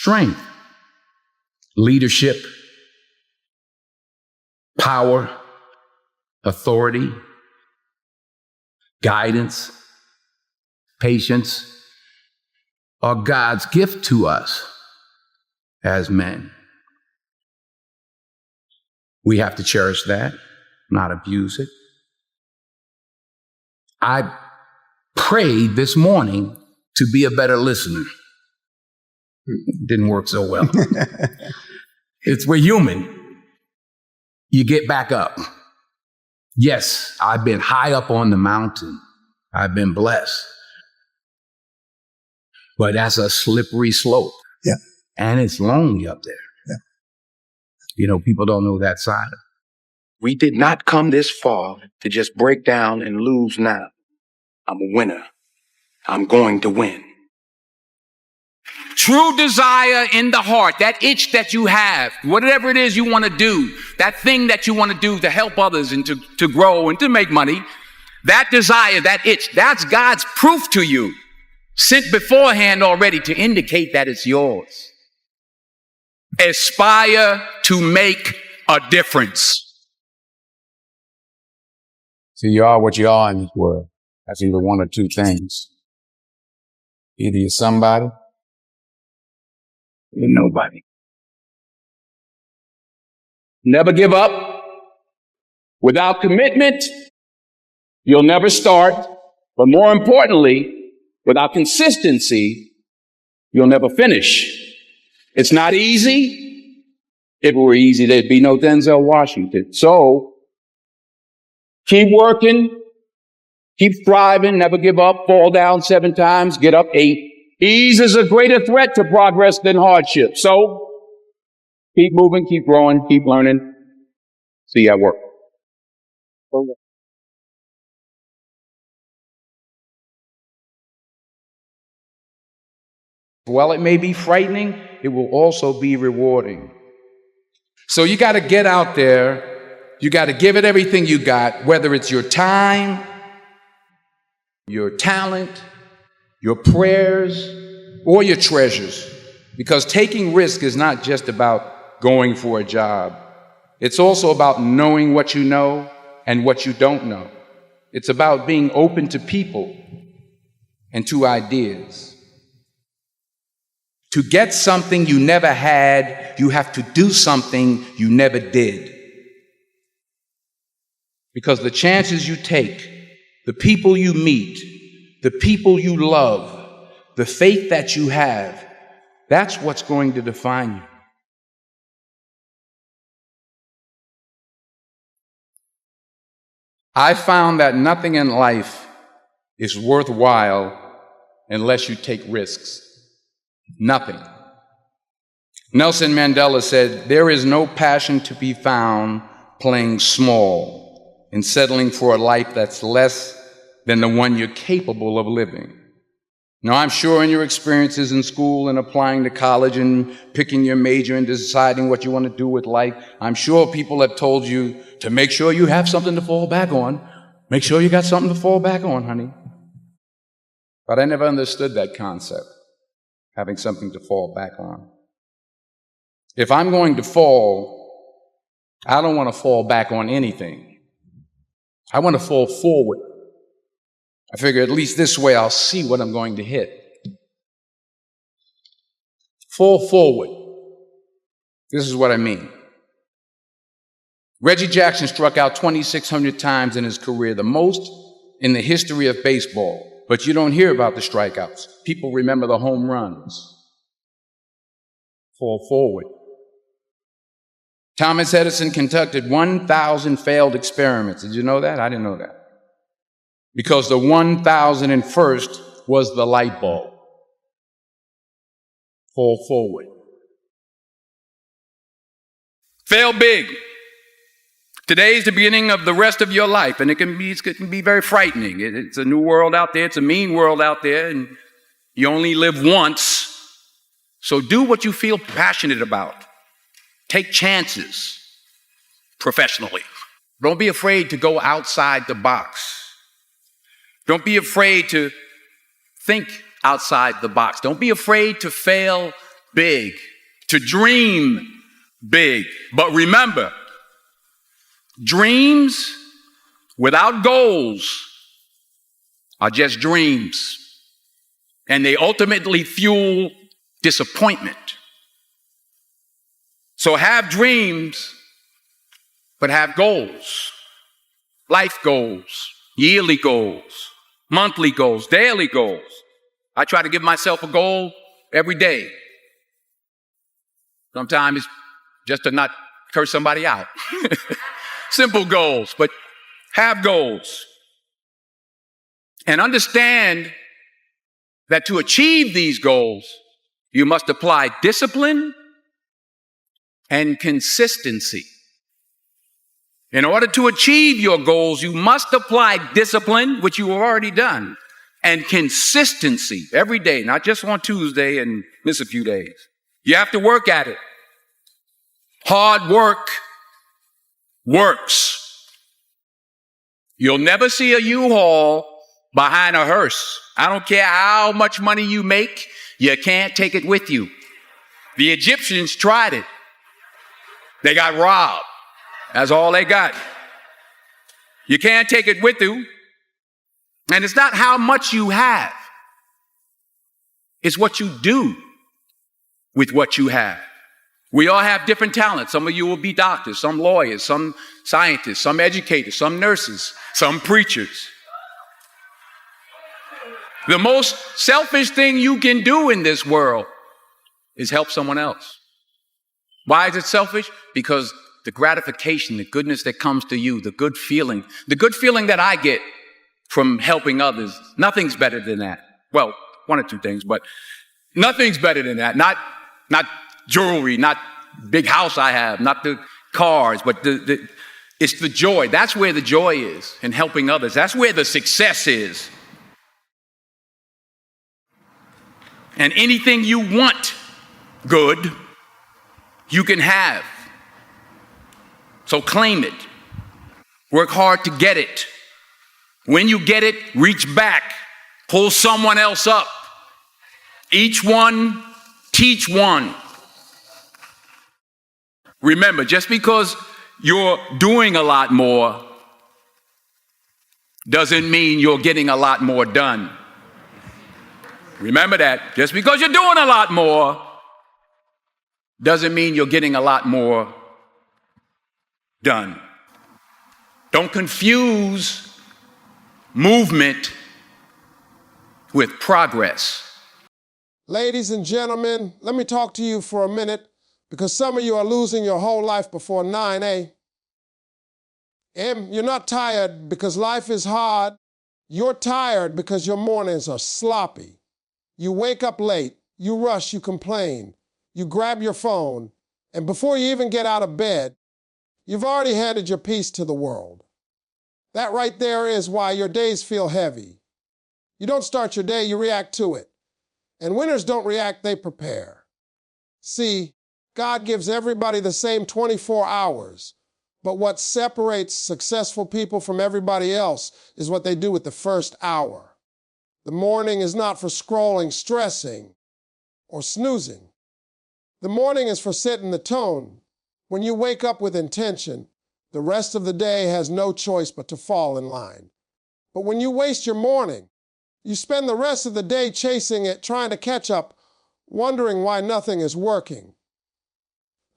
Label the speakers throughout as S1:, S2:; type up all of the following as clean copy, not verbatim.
S1: strength, leadership, power, authority, guidance, patience are God's gift to us as men. We have to cherish that, not abuse it. I prayed this morning to be a better listener. Didn't work so well. We're human. You get back up. Yes, I've been high up on the mountain. I've been blessed. But that's a slippery slope.
S2: Yeah.
S1: And it's lonely up there.
S2: Yeah.
S1: You know, people don't know that side of it.
S3: We did not come this far to just break down and lose now. I'm a winner. I'm going to win.
S1: True desire in the heart, that itch that you have, whatever it is you want to do, that thing that you want to do to help others and to grow and to make money, that desire, that itch, that's God's proof to you, sent beforehand already to indicate that it's yours. Aspire to make a difference.
S4: See, you are what you are in this world. That's either one or two things. Either you're somebody,
S3: You're nobody.
S1: Never give up. Without commitment, you'll never start. But more importantly, without consistency, you'll never finish. It's not easy. If it were easy, there'd be no Denzel Washington. So keep working, keep striving, never give up, fall down 7 times, get up 8. Ease is a greater threat to progress than hardship. So keep moving, keep growing, keep learning. See you at work. While it may be frightening, it will also be rewarding. So you got to get out there. You got to give it everything you got, whether it's your time, your talent, your prayers, or your treasures. Because taking risk is not just about going for a job. It's also about knowing what you know and what you don't know. It's about being open to people and to ideas. To get something you never had, you have to do something you never did. Because the chances you take, the people you meet, the people you love, the faith that you have, that's what's going to define you. I found that nothing in life is worthwhile unless you take risks. Nothing. Nelson Mandela said, "There is no passion to be found playing small and settling for a life that's less than the one you're capable of living." Now, I'm sure in your experiences in school and applying to college and picking your major and deciding what you want to do with life, I'm sure people have told you to make sure you have something to fall back on. Make sure you got something to fall back on, honey. But I never understood that concept, having something to fall back on. If I'm going to fall, I don't want to fall back on anything. I want to fall forward. I figure at least this way I'll see what I'm going to hit. Fall forward. This is what I mean. Reggie Jackson struck out 2,600 times in his career, the most in the history of baseball. But you don't hear about the strikeouts. People remember the home runs. Fall forward. Thomas Edison conducted 1,000 failed experiments. Did you know that? I didn't know that. Because the 1,001st was the light bulb. Fall forward. Fail big. Today's the beginning of the rest of your life, and it can be very frightening. It's a new world out there. It's a mean world out there, and you only live once. So do what you feel passionate about. Take chances professionally. Don't be afraid to go outside the box. Don't be afraid to think outside the box. Don't be afraid to fail big, to dream big. But remember, dreams without goals are just dreams, and they ultimately fuel disappointment. So have dreams, but have goals. Life goals, yearly goals, monthly goals, daily goals. I try to give myself a goal every day. Sometimes it's just to not curse somebody out. Simple goals, but have goals. And understand that to achieve these goals, you must apply discipline and consistency. In order to achieve your goals, you must apply discipline, which you have already done, and consistency every day, not just on Tuesday and miss a few days. You have to work at it. Hard work works. You'll never see a U-Haul behind a hearse. I don't care how much money you make, you can't take it with you. The Egyptians tried it. They got robbed. That's all they got. You can't take it with you. And it's not how much you have. It's what you do with what you have. We all have different talents. Some of you will be doctors, some lawyers, some scientists, some educators, some nurses, some preachers. The most selfish thing you can do in this world is help someone else. Why is it selfish? Because the gratification, the goodness that comes to you, the good feeling that I get from helping others, nothing's better than that. Well, one or two things, but nothing's better than that. Not jewelry, not big house I have, not the cars, but it's the joy. That's where the joy is in helping others. That's where the success is. And anything you want good, you can have. So claim it. Work hard to get it. When you get it, reach back. Pull someone else up. Each one, teach one. Remember, just because you're doing a lot more doesn't mean you're getting a lot more done. Remember that. Just because you're doing a lot more doesn't mean you're getting a lot more done. Don't confuse movement with progress.
S2: Ladies and gentlemen, let me talk to you for a minute because some of you are losing your whole life before 9 a.m. You're not tired because life is hard. You're tired because your mornings are sloppy. You wake up late, you rush, you complain, you grab your phone, and before you even get out of bed, you've already handed your piece to the world. That right there is why your days feel heavy. You don't start your day, you react to it. And winners don't react, they prepare. See, God gives everybody the same 24 hours, but what separates successful people from everybody else is what they do with the first hour. The morning is not for scrolling, stressing, or snoozing. The morning is for setting the tone. When you wake up with intention, the rest of the day has no choice but to fall in line. But when you waste your morning, you spend the rest of the day chasing it, trying to catch up, wondering why nothing is working.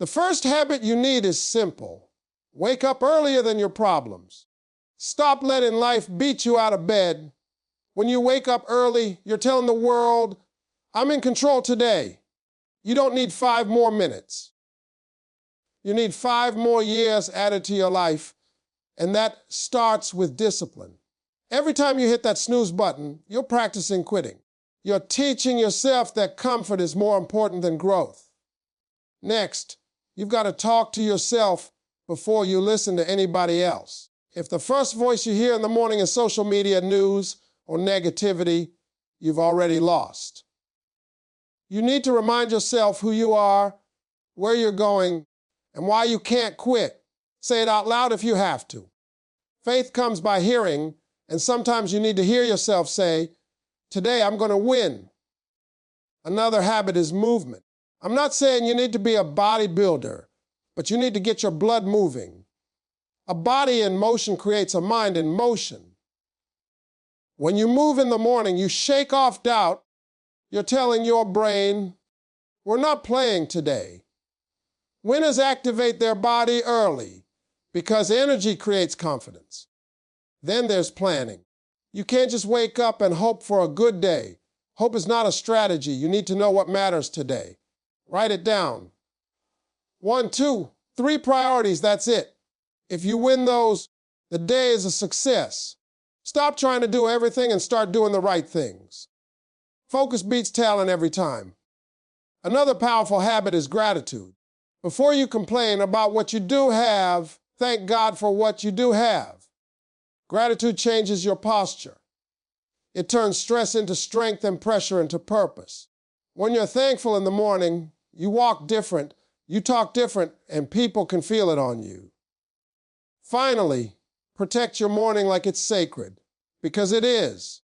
S2: The first habit you need is simple. Wake up earlier than your problems. Stop letting life beat you out of bed. When you wake up early, you're telling the world, I'm in control today. You don't need 5 more minutes. You need 5 more years added to your life, and that starts with discipline. Every time you hit that snooze button, you're practicing quitting. You're teaching yourself that comfort is more important than growth. Next, you've got to talk to yourself before you listen to anybody else. If the first voice you hear in the morning is social media, news, or negativity, you've already lost. You need to remind yourself who you are, where you're going, and why you can't quit. Say it out loud if you have to. Faith comes by hearing, and sometimes you need to hear yourself say, today I'm going to win. Another habit is movement. I'm not saying you need to be a bodybuilder, but you need to get your blood moving. A body in motion creates a mind in motion. When you move in the morning, you shake off doubt. You're telling your brain, we're not playing today. Winners activate their body early because energy creates confidence. Then there's planning. You can't just wake up and hope for a good day. Hope is not a strategy. You need to know what matters today. Write it down. 1, 2, 3 priorities, that's it. If you win those, the day is a success. Stop trying to do everything and start doing the right things. Focus beats talent every time. Another powerful habit is gratitude. Before you complain about what you do have, thank God for what you do have. Gratitude changes your posture. It turns stress into strength and pressure into purpose. When you're thankful in the morning, you walk different, you talk different, and people can feel it on you. Finally, protect your morning like it's sacred, because it is.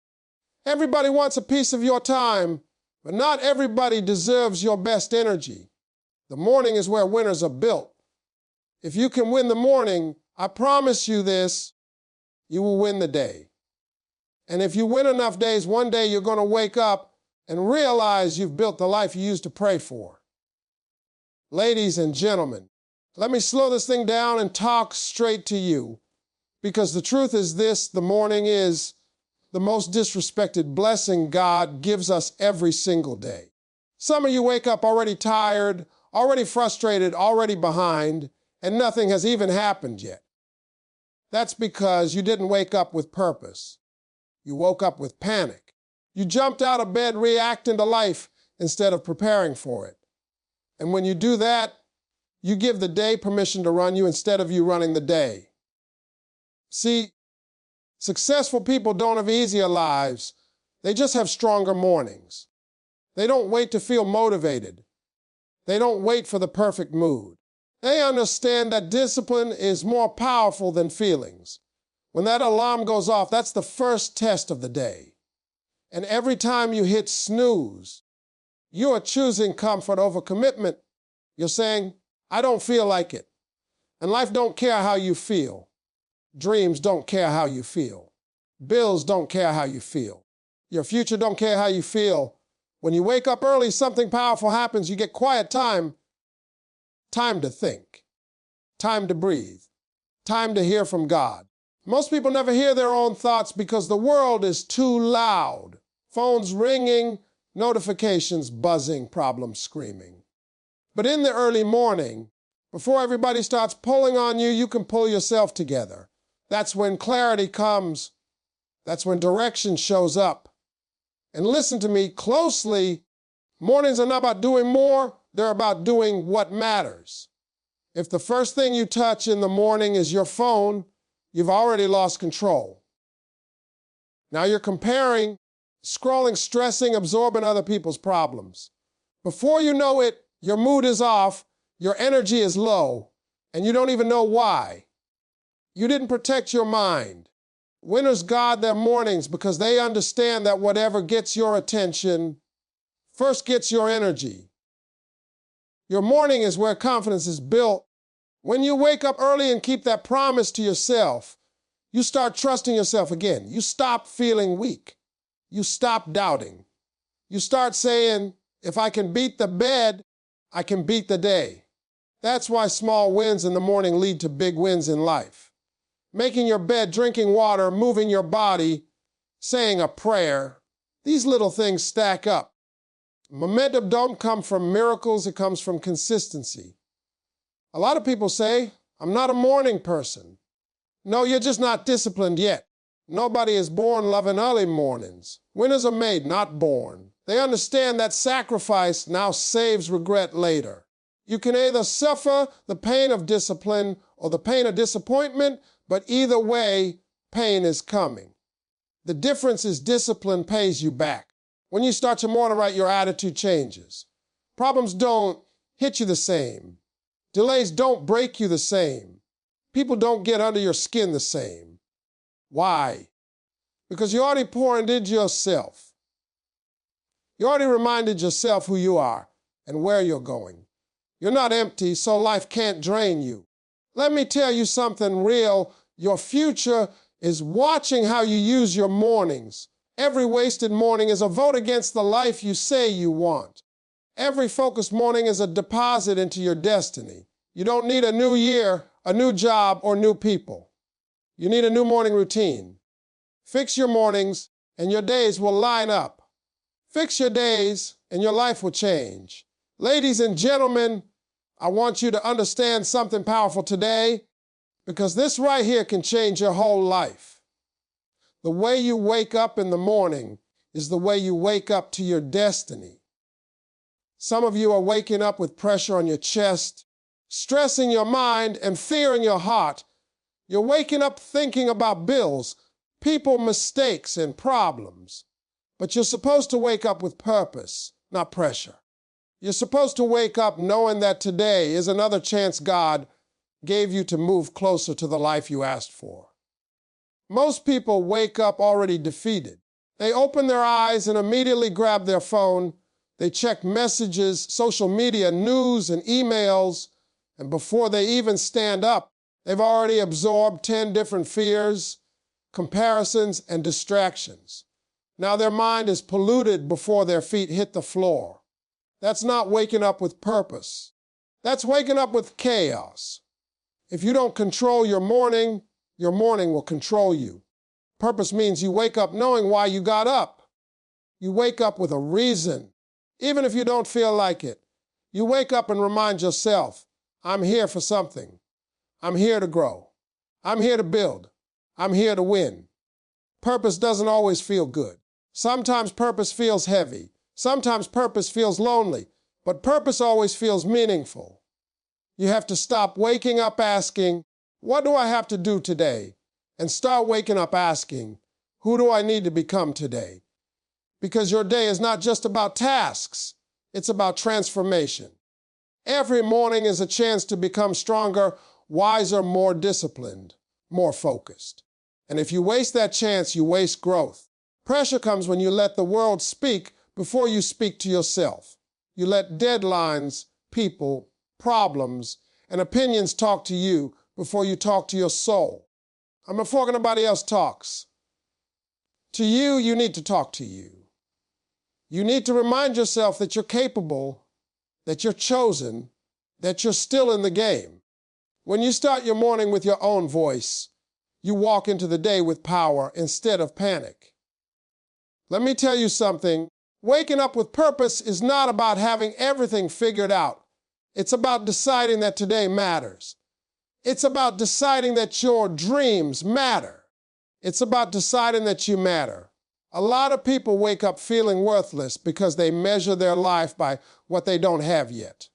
S2: Everybody wants a piece of your time, but not everybody deserves your best energy. The morning is where winners are built. If you can win the morning, I promise you this, you will win the day. And if you win enough days, one day you're going to wake up and realize you've built the life you used to pray for. Ladies and gentlemen, let me slow this thing down and talk straight to you, because the truth is this: the morning is the most disrespected blessing God gives us every single day. Some of you wake up already tired, already frustrated, already behind, and nothing has even happened yet. That's because you didn't wake up with purpose. You woke up with panic. You jumped out of bed reacting to life instead of preparing for it. And when you do that, you give the day permission to run you instead of you running the day. See, successful people don't have easier lives. They just have stronger mornings. They don't wait to feel motivated. They don't wait for the perfect mood. They understand that discipline is more powerful than feelings. When that alarm goes off, that's the first test of the day. And every time you hit snooze, you are choosing comfort over commitment. You're saying, I don't feel like it. And life don't care how you feel. Dreams don't care how you feel. Bills don't care how you feel. Your future don't care how you feel. When you wake up early, something powerful happens. You get quiet time. Time to think. Time to breathe. Time to hear from God. Most people never hear their own thoughts because the world is too loud. Phones ringing, notifications buzzing, problems screaming. But in the early morning, before everybody starts pulling on you, you can pull yourself together. That's when clarity comes. That's when direction shows up. And listen to me closely. Mornings are not about doing more. They're about doing what matters. If the first thing you touch in the morning is your phone, you've already lost control. Now you're comparing, scrolling, stressing, absorbing other people's problems. Before you know it, your mood is off, your energy is low, and you don't even know why. You didn't protect your mind. Winners guard their mornings because they understand that whatever gets your attention first gets your energy. Your morning is where confidence is built. When you wake up early and keep that promise to yourself, you start trusting yourself again. You stop feeling weak. You stop doubting. You start saying, if I can beat the bed, I can beat the day. That's why small wins in the morning lead to big wins in life. Making your bed, drinking water, moving your body, saying a prayer, these little things stack up. Momentum don't come from miracles, it comes from consistency. A lot of people say, I'm not a morning person. No, you're just not disciplined yet. Nobody is born loving early mornings. Winners are made, not born. They understand that sacrifice now saves regret later. You can either suffer the pain of discipline or the pain of disappointment, but either way, pain is coming. The difference is discipline pays you back. When you start your morning right, your attitude changes. Problems don't hit you the same. Delays don't break you the same. People don't get under your skin the same. Why? Because you already poured into yourself. You already reminded yourself who you are. and where you're going. You're not empty, so life can't drain you. Let me tell you something real. Your future is watching how you use your mornings. Every wasted morning is a vote against the life you say you want. Every focused morning is a deposit into your destiny. You don't need a new year, a new job, or new people. You need a new morning routine. Fix your mornings, and your days will line up. Fix your days, and your life will change. Ladies and gentlemen, I want you to understand something powerful today, because this right here can change your whole life. The way you wake up in the morning is the way you wake up to your destiny. Some of you are waking up with pressure on your chest, stress in your mind, and fear in your heart. You're waking up thinking about bills, people, mistakes, and problems. But you're supposed to wake up with purpose, not pressure. You're supposed to wake up knowing that today is another chance God gave you to move closer to the life you asked for. Most people wake up already defeated. They open their eyes and immediately grab their phone. They check messages, social media, news, and emails, and before they even stand up, they've already absorbed 10 different fears, comparisons, and distractions. Now their mind is polluted before their feet hit the floor. That's not waking up with purpose. That's waking up with chaos. If you don't control your morning will control you. Purpose means you wake up knowing why you got up. You wake up with a reason, even if you don't feel like it. You wake up and remind yourself, I'm here for something. I'm here to grow. I'm here to build. I'm here to win. Purpose doesn't always feel good. Sometimes purpose feels heavy. Sometimes purpose feels lonely, but purpose always feels meaningful. You have to stop waking up asking, what do I have to do today? And start waking up asking, who do I need to become today? Because your day is not just about tasks, it's about transformation. Every morning is a chance to become stronger, wiser, more disciplined, more focused. And if you waste that chance, you waste growth. Pressure comes when you let the world speak before you speak to yourself. You let deadlines, people, problems, and opinions talk to you before you talk to your soul. I'm before anybody else talks. To you, you need to talk to you. You need to remind yourself that you're capable, that you're chosen, that you're still in the game. When you start your morning with your own voice, you walk into the day with power instead of panic. Let me tell you something. Waking up with purpose is not about having everything figured out. It's about deciding that today matters. It's about deciding that your dreams matter. It's about deciding that you matter. A lot of people wake up feeling worthless because they measure their life by what they don't have yet.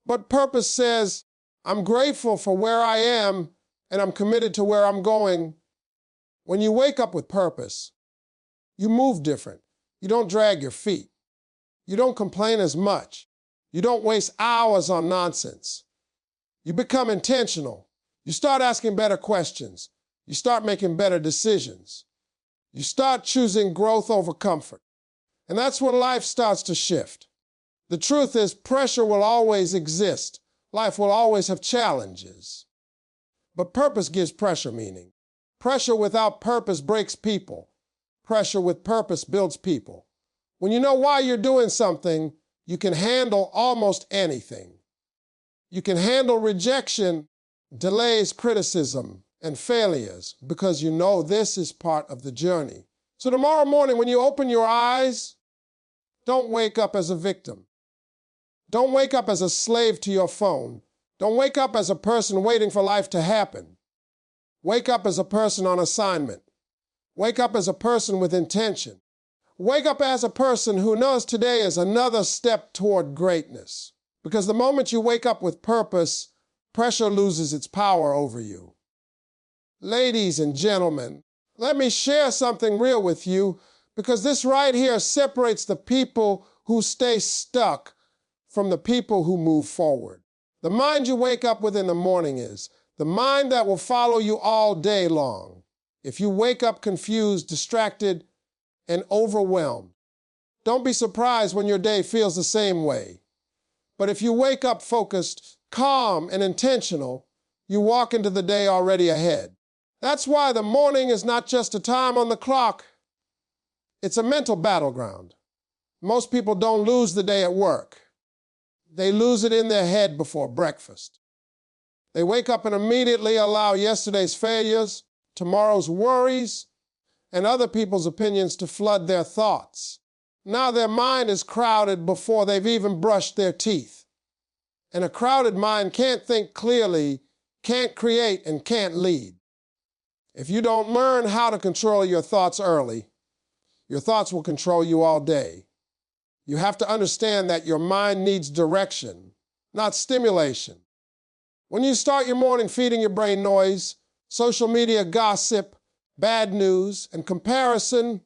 S2: But purpose says, I'm grateful for where I am and I'm committed to where I'm going. When you wake up with purpose, you move different. You don't drag your feet. You don't complain as much. You don't waste hours on nonsense. You become intentional. You start asking better questions. You start making better decisions. You start choosing growth over comfort. And that's when life starts to shift. The truth is, pressure will always exist. Life will always have challenges. But purpose gives pressure meaning. Pressure without purpose breaks people. Pressure with purpose builds people. When you know why you're doing something, you can handle almost anything. You can handle rejection, delays, criticism, and failures because you know this is part of the journey. So tomorrow morning when you open your eyes, don't wake up as a victim. Don't wake up as a slave to your phone. Don't wake up as a person waiting for life to happen. Wake up as a person on assignment. Wake up as a person with intention. Wake up as a person who knows today is another step toward greatness. Because the moment you wake up with purpose, pressure loses its power over you. Ladies and gentlemen, let me share something real with you, because this right here separates the people who stay stuck from the people who move forward. The mind you wake up with in the morning is the mind that will follow you all day long. If you wake up confused, distracted, and overwhelmed, Don't be surprised when your day feels the same way. But if you wake up focused, calm, and intentional, you walk into the day already ahead. That's why the morning is not just a time on the clock. It's a mental battleground. Most people don't lose the day at work. They lose it in their head before breakfast. They wake up and immediately allow yesterday's failures, tomorrow's worries, and other people's opinions to flood their thoughts. Now their mind is crowded before they've even brushed their teeth. And a crowded mind can't think clearly, can't create, and can't lead. If you don't learn how to control your thoughts early, your thoughts will control you all day. You have to understand that your mind needs direction, not stimulation. When you start your morning feeding your brain noise, social media gossip, bad news, and comparison,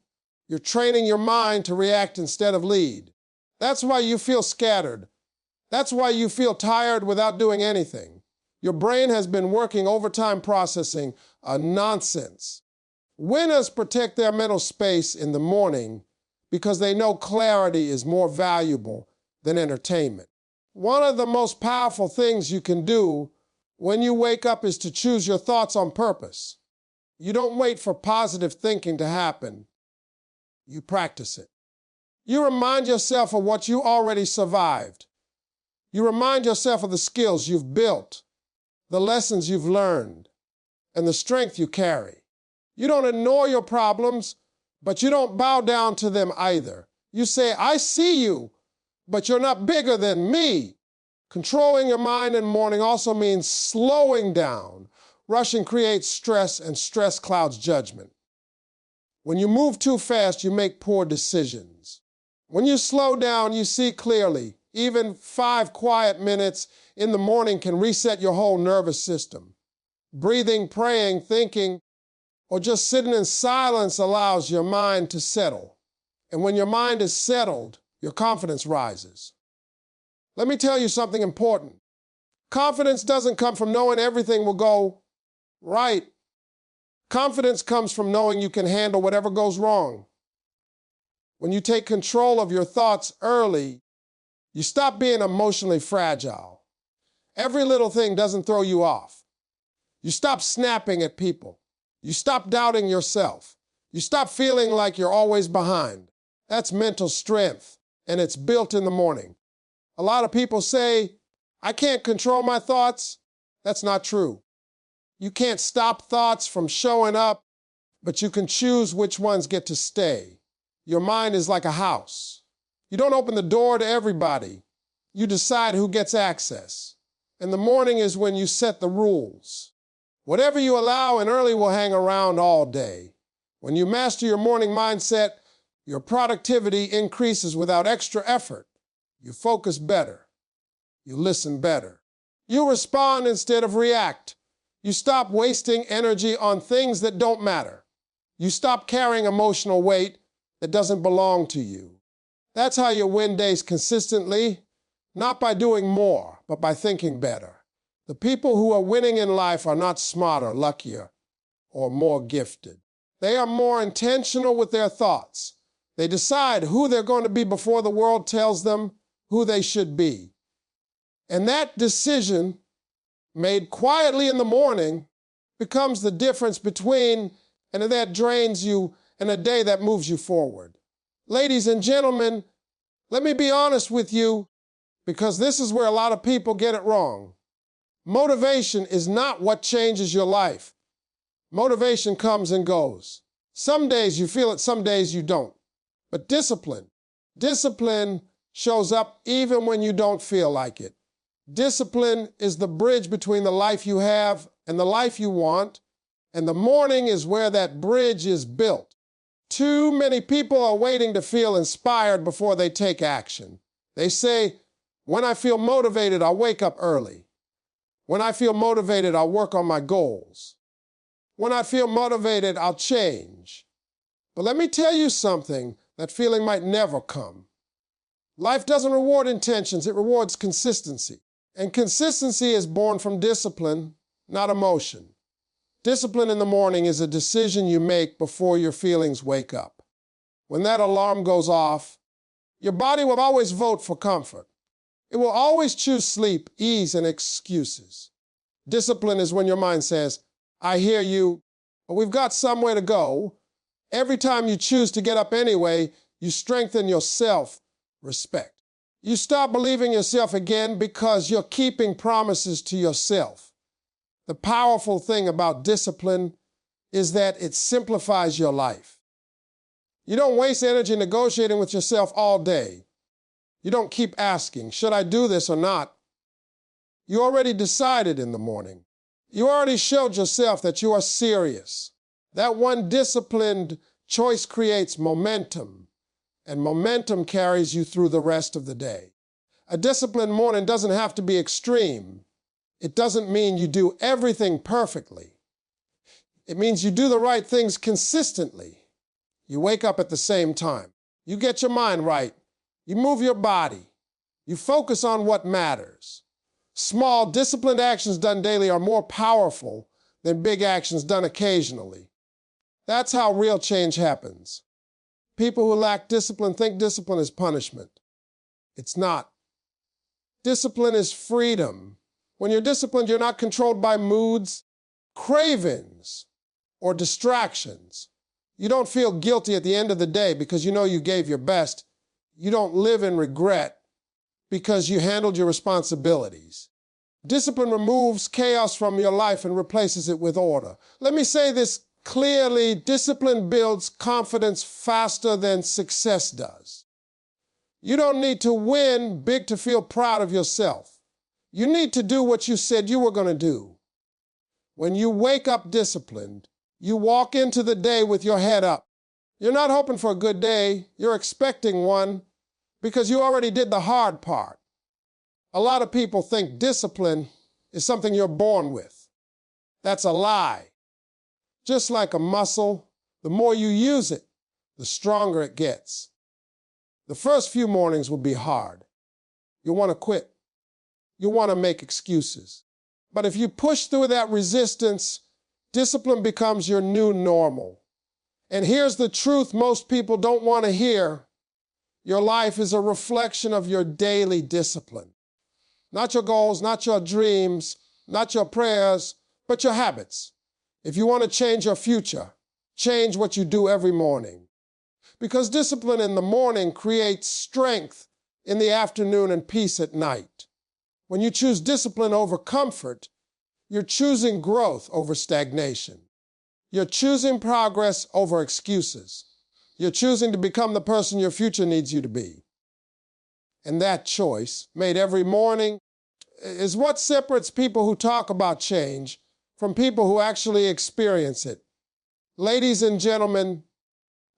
S2: you're training your mind to react instead of lead. That's why you feel scattered. That's why you feel tired without doing anything. Your brain has been working overtime processing nonsense. Winners protect their mental space in the morning because they know clarity is more valuable than entertainment. One of the most powerful things you can do when you wake up is to choose your thoughts on purpose. You don't wait for positive thinking to happen. You practice it. You remind yourself of what you already survived. You remind yourself of the skills you've built, the lessons you've learned, and the strength you carry. You don't ignore your problems, but you don't bow down to them either. You say, I see you, but you're not bigger than me. Controlling your mind in the morning also means slowing down. Rushing creates stress, and stress clouds judgment. When you move too fast, you make poor decisions. When you slow down, you see clearly. Even 5 quiet minutes in the morning can reset your whole nervous system. Breathing, praying, thinking, or just sitting in silence allows your mind to settle. And when your mind is settled, your confidence rises. Let me tell you something important. Confidence doesn't come from knowing everything will go right. Confidence comes from knowing you can handle whatever goes wrong. When you take control of your thoughts early, you stop being emotionally fragile. Every little thing doesn't throw you off. You stop snapping at people. You stop doubting yourself. You stop feeling like you're always behind. That's mental strength, and it's built in the morning. A lot of people say, I can't control my thoughts. That's not true. You can't stop thoughts from showing up, but you can choose which ones get to stay. Your mind is like a house. You don't open the door to everybody. You decide who gets access. And the morning is when you set the rules. Whatever you allow in early will hang around all day. When you master your morning mindset, your productivity increases without extra effort. You focus better. You listen better. You respond instead of react. You stop wasting energy on things that don't matter. You stop carrying emotional weight that doesn't belong to you. That's how you win days consistently, not by doing more, but by thinking better. The people who are winning in life are not smarter, luckier, or more gifted. They are more intentional with their thoughts. They decide who they're going to be before the world tells them who they should be. And that decision, made quietly in the morning, becomes the difference between and that drains you and a day that moves you forward. Ladies and gentlemen, let me be honest with you, because this is where a lot of people get it wrong. Motivation is not what changes your life. Motivation comes and goes. Some days you feel it, some days you don't. But discipline shows up even when you don't feel like it. Discipline is the bridge between the life you have and the life you want, and the morning is where that bridge is built. Too many people are waiting to feel inspired before they take action. They say, when I feel motivated, I'll wake up early. When I feel motivated, I'll work on my goals. When I feel motivated, I'll change. But let me tell you something, that feeling might never come. Life doesn't reward intentions, it rewards consistency. And consistency is born from discipline, not emotion. Discipline in the morning is a decision you make before your feelings wake up. When that alarm goes off, Your body will always vote for comfort. It will always choose sleep, ease, and excuses. Discipline is when your mind says, I hear you, but we've got somewhere to go. Every time you choose to get up anyway, you strengthen your self-respect. You stop believing yourself again because you're keeping promises to yourself. The powerful thing about discipline is that it simplifies your life. You don't waste energy negotiating with yourself all day. You don't keep asking, should I do this or not? You already decided in the morning. You already showed yourself that you are serious. That one disciplined choice creates momentum, and momentum carries you through the rest of the day. A disciplined morning doesn't have to be extreme. It doesn't mean you do everything perfectly. It means you do the right things consistently. You wake up at the same time. You get your mind right. You move your body. You focus on what matters. Small, disciplined actions done daily are more powerful than big actions done occasionally. That's how real change happens. People who lack discipline think discipline is punishment. It's not. Discipline is freedom. When you're disciplined, you're not controlled by moods, cravings, or distractions. You don't feel guilty at the end of the day because you know you gave your best. You don't live in regret because you handled your responsibilities. Discipline removes chaos from your life and replaces it with order. Let me say this clearly, discipline builds confidence faster than success does. You don't need to win big to feel proud of yourself. You need to do what you said you were going to do. When you wake up disciplined, you walk into the day with your head up. You're not hoping for a good day, you're expecting one because you already did the hard part. A lot of people think discipline is something you're born with. That's a lie. Just like a muscle, the more you use it, the stronger it gets. The first few mornings will be hard. You'll want to quit. You'll want to make excuses. But if you push through that resistance, discipline becomes your new normal. And here's the truth most people don't want to hear. Your life is a reflection of your daily discipline. Not your goals, not your dreams, not your prayers, but your habits. If you want to change your future, change what you do every morning. Because discipline in the morning creates strength in the afternoon and peace at night. When you choose discipline over comfort, you're choosing growth over stagnation. You're choosing progress over excuses. You're choosing to become the person your future needs you to be. And that choice, made every morning, is what separates people who talk about change from people who actually experience it. Ladies and gentlemen,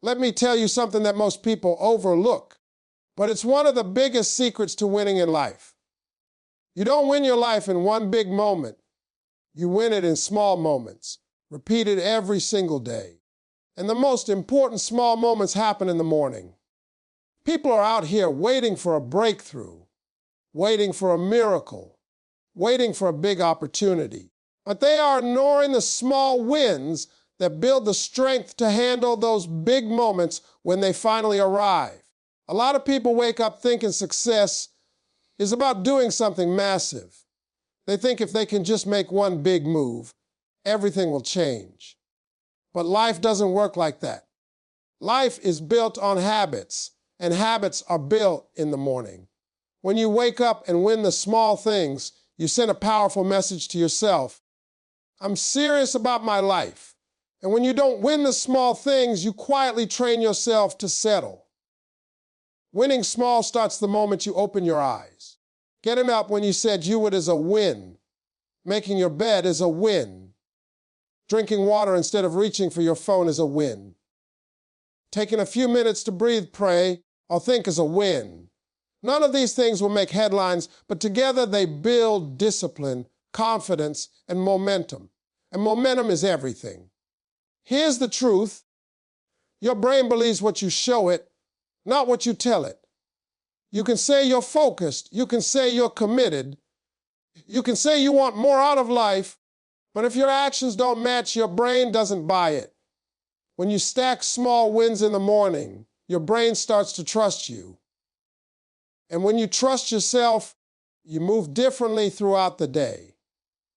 S2: let me tell you something that most people overlook, but it's one of the biggest secrets to winning in life. You don't win your life in one big moment. You win it in small moments, repeated every single day. And the most important small moments happen in the morning. People are out here waiting for a breakthrough, waiting for a miracle, waiting for a big opportunity. But they are ignoring the small wins that build the strength to handle those big moments when they finally arrive. A lot of people wake up thinking success is about doing something massive. They think if they can just make one big move, everything will change. But life doesn't work like that. Life is built on habits, and habits are built in the morning. When you wake up and win the small things, you send a powerful message to yourself. I'm serious about my life. And when you don't win the small things, you quietly train yourself to settle. Winning small starts the moment you open your eyes. Getting up when you said you would is a win. Making your bed is a win. Drinking water instead of reaching for your phone is a win. Taking a few minutes to breathe, pray, or think is a win. None of these things will make headlines, but together they build discipline, confidence, and momentum. And momentum is everything. Here's the truth. Your brain believes what you show it, not what you tell it. You can say you're focused. You can say you're committed. You can say you want more out of life, but if your actions don't match, your brain doesn't buy it. When you stack small wins in the morning, your brain starts to trust you. And when you trust yourself, you move differently throughout the day.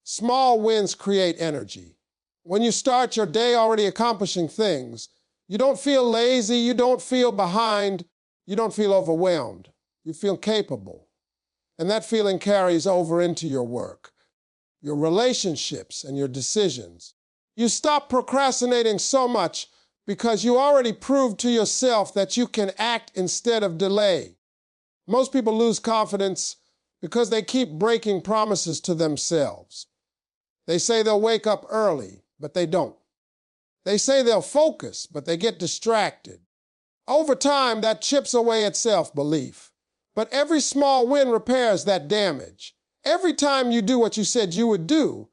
S2: Small wins create energy. When you start your day already accomplishing things, you don't feel lazy, you don't feel behind, you don't feel overwhelmed. You feel capable. And that feeling carries over into your work, your relationships, and your decisions. You stop procrastinating so much because you already proved to yourself that you can act instead of delay. Most people lose confidence because they keep breaking promises to themselves. They say they'll wake up early, but they don't. They say they'll focus, but they get distracted. Over time, that chips away at self-belief. But every small win repairs that damage. Every time you do what you said you would do,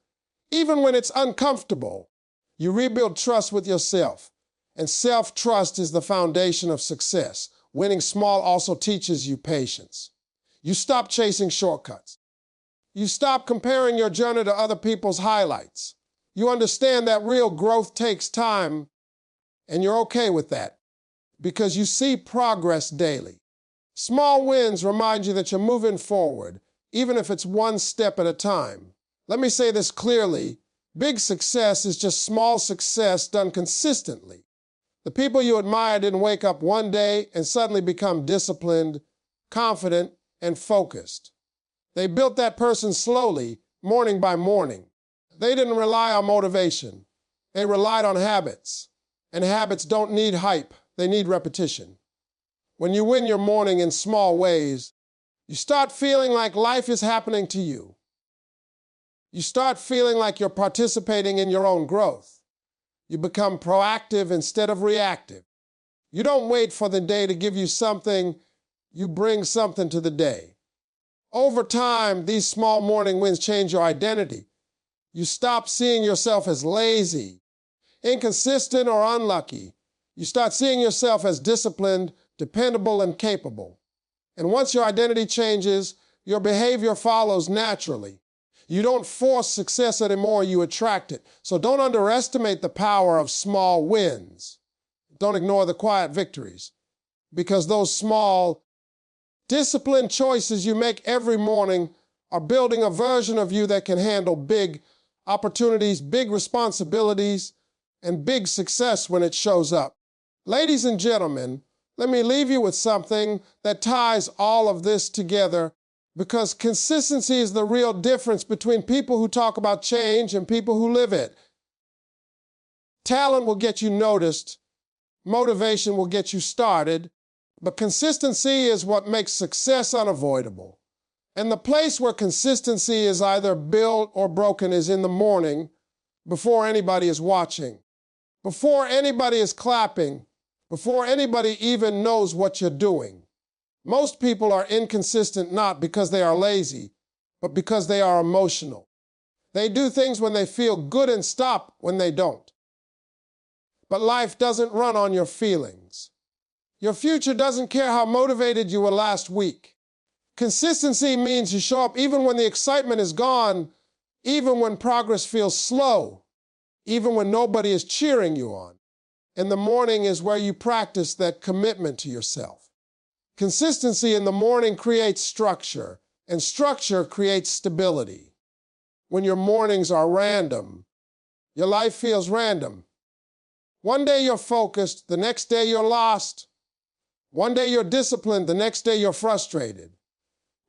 S2: even when it's uncomfortable, you rebuild trust with yourself. And self-trust is the foundation of success. Winning small also teaches you patience. You stop chasing shortcuts. You stop comparing your journey to other people's highlights. You understand that real growth takes time, and you're okay with that because you see progress daily. Small wins remind you that you're moving forward, even if it's one step at a time. Let me say this clearly. Big success is just small success done consistently. The people you admire didn't wake up one day and suddenly become disciplined, confident, and focused. They built that person slowly, morning by morning. They didn't rely on motivation. They relied on habits. And habits don't need hype. They need repetition. When you win your morning in small ways, you start feeling like life is happening to you. You start feeling like you're participating in your own growth. You become proactive instead of reactive. You don't wait for the day to give you something. You bring something to the day. Over time, these small morning wins change your identity. You stop seeing yourself as lazy, inconsistent, or unlucky. You start seeing yourself as disciplined, dependable, and capable. And once your identity changes, your behavior follows naturally. You don't force success anymore, you attract it. So don't underestimate the power of small wins. Don't ignore the quiet victories, because those small, disciplined choices you make every morning are building a version of you that can handle big opportunities, big responsibilities, and big success when it shows up. Ladies and gentlemen, let me leave you with something that ties all of this together, because consistency is the real difference between people who talk about change and people who live it. Talent will get you noticed, motivation will get you started, but consistency is what makes success unavoidable. And the place where consistency is either built or broken is in the morning, before anybody is watching, before anybody is clapping, before anybody even knows what you're doing. Most people are inconsistent not because they are lazy, but because they are emotional. They do things when they feel good and stop when they don't. But life doesn't run on your feelings. Your future doesn't care how motivated you were last week. Consistency means you show up even when the excitement is gone, even when progress feels slow, even when nobody is cheering you on. And the morning is where you practice that commitment to yourself. Consistency in the morning creates structure, and structure creates stability. When your mornings are random, your life feels random. One day you're focused, the next day you're lost. One day you're disciplined, the next day you're frustrated.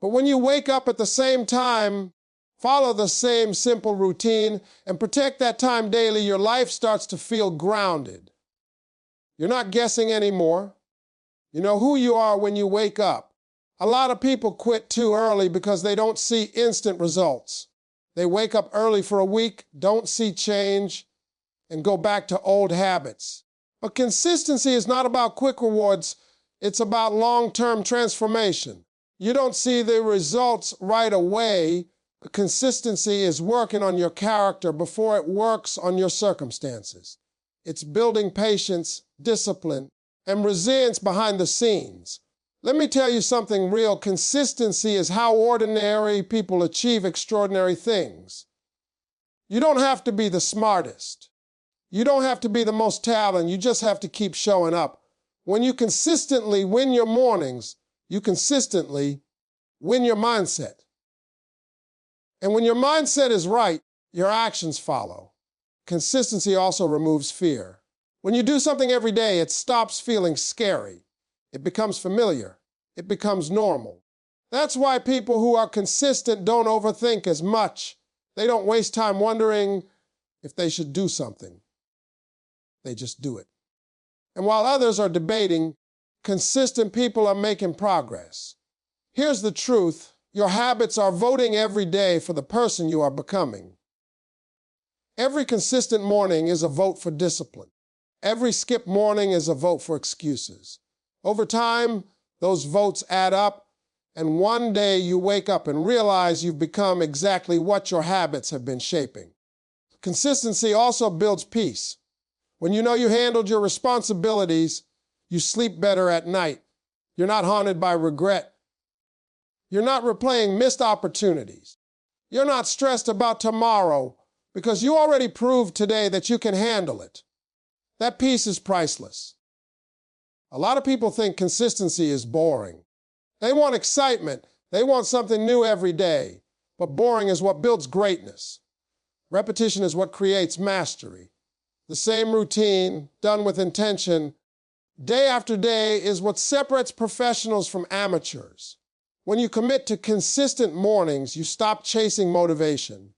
S2: But when you wake up at the same time, follow the same simple routine, and protect that time daily, your life starts to feel grounded. You're not guessing anymore. You know who you are when you wake up. A lot of people quit too early because they don't see instant results. They wake up early for a week, don't see change, and go back to old habits. But consistency is not about quick rewards. It's about long-term transformation. You don't see the results right away, but consistency is working on your character before it works on your circumstances. It's building patience, discipline, and resilience behind the scenes. Let me tell you something real. Consistency is how ordinary people achieve extraordinary things. You don't have to be the smartest. You don't have to be the most talented. You just have to keep showing up. When you consistently win your mornings, You consistently win your mindset. And when your mindset is right, your actions follow. Consistency also removes fear. When you do something every day, it stops feeling scary. It becomes familiar. It becomes normal. That's why people who are consistent don't overthink as much. They don't waste time wondering if they should do something. They just do it. And while others are debating, consistent people are making progress. Here's the truth. Your habits are voting every day for the person you are becoming. Every consistent morning is a vote for discipline. Every skipped morning is a vote for excuses. Over time, those votes add up, and one day you wake up and realize you've become exactly what your habits have been shaping. Consistency also builds peace. When you know you handled your responsibilities, you sleep better at night. You're not haunted by regret. You're not replaying missed opportunities. You're not stressed about tomorrow because you already proved today that you can handle it. That peace is priceless. A lot of people think consistency is boring. They want excitement. They want something new every day. But boring is what builds greatness. Repetition is what creates mastery. The same routine, done with intention, day after day, is what separates professionals from amateurs. When you commit to consistent mornings, you stop chasing motivation.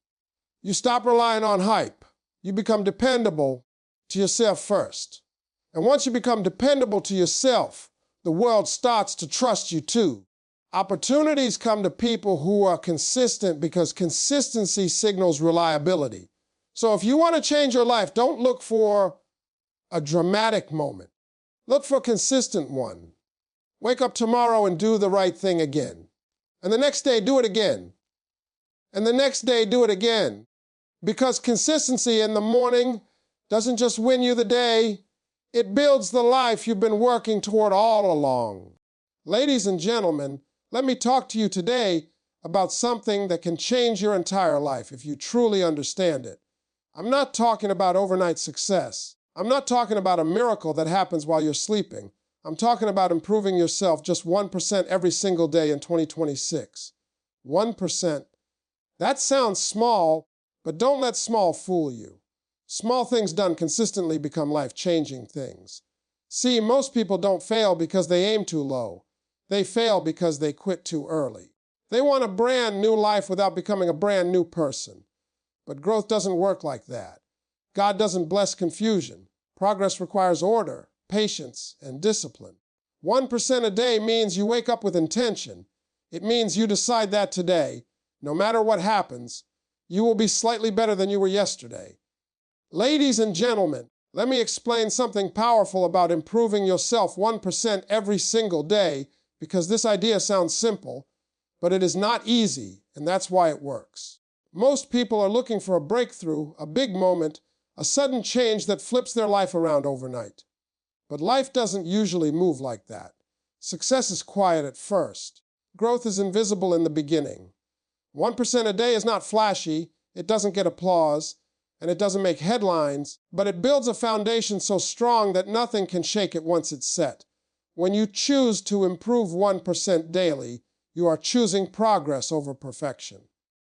S2: You stop relying on hype. You become dependable to yourself first. And once you become dependable to yourself, the world starts to trust you too. Opportunities come to people who are consistent because consistency signals reliability. So if you want to change your life, don't look for a dramatic moment. Look for a consistent one. Wake up tomorrow and do the right thing again. And the next day, do it again. And the next day, do it again. Because consistency in the morning doesn't just win you the day, it builds the life you've been working toward all along. Ladies and gentlemen, let me talk to you today about something that can change your entire life if you truly understand it. I'm not talking about overnight success. I'm not talking about a miracle that happens while you're sleeping. I'm talking about improving yourself just 1% every single day in 2026. 1%. That sounds small, but don't let small fool you. Small things done consistently become life-changing things. See, most people don't fail because they aim too low. They fail because they quit too early. They want a brand new life without becoming a brand new person. But growth doesn't work like that. God doesn't bless confusion. Progress requires order, patience, and discipline. 1% a day means you wake up with intention. It means you decide that today, no matter what happens, you will be slightly better than you were yesterday. Ladies and gentlemen, let me explain something powerful about improving yourself 1% every single day, because this idea sounds simple, but it is not easy, and that's why it works. Most people are looking for a breakthrough, a big moment, a sudden change that flips their life around overnight. But life doesn't usually move like that. Success is quiet at first. Growth is invisible in the beginning. 1% a day is not flashy, it doesn't get applause, and it doesn't make headlines, but it builds a foundation so strong that nothing can shake it once it's set. When you choose to improve 1% daily, you are choosing progress over perfection.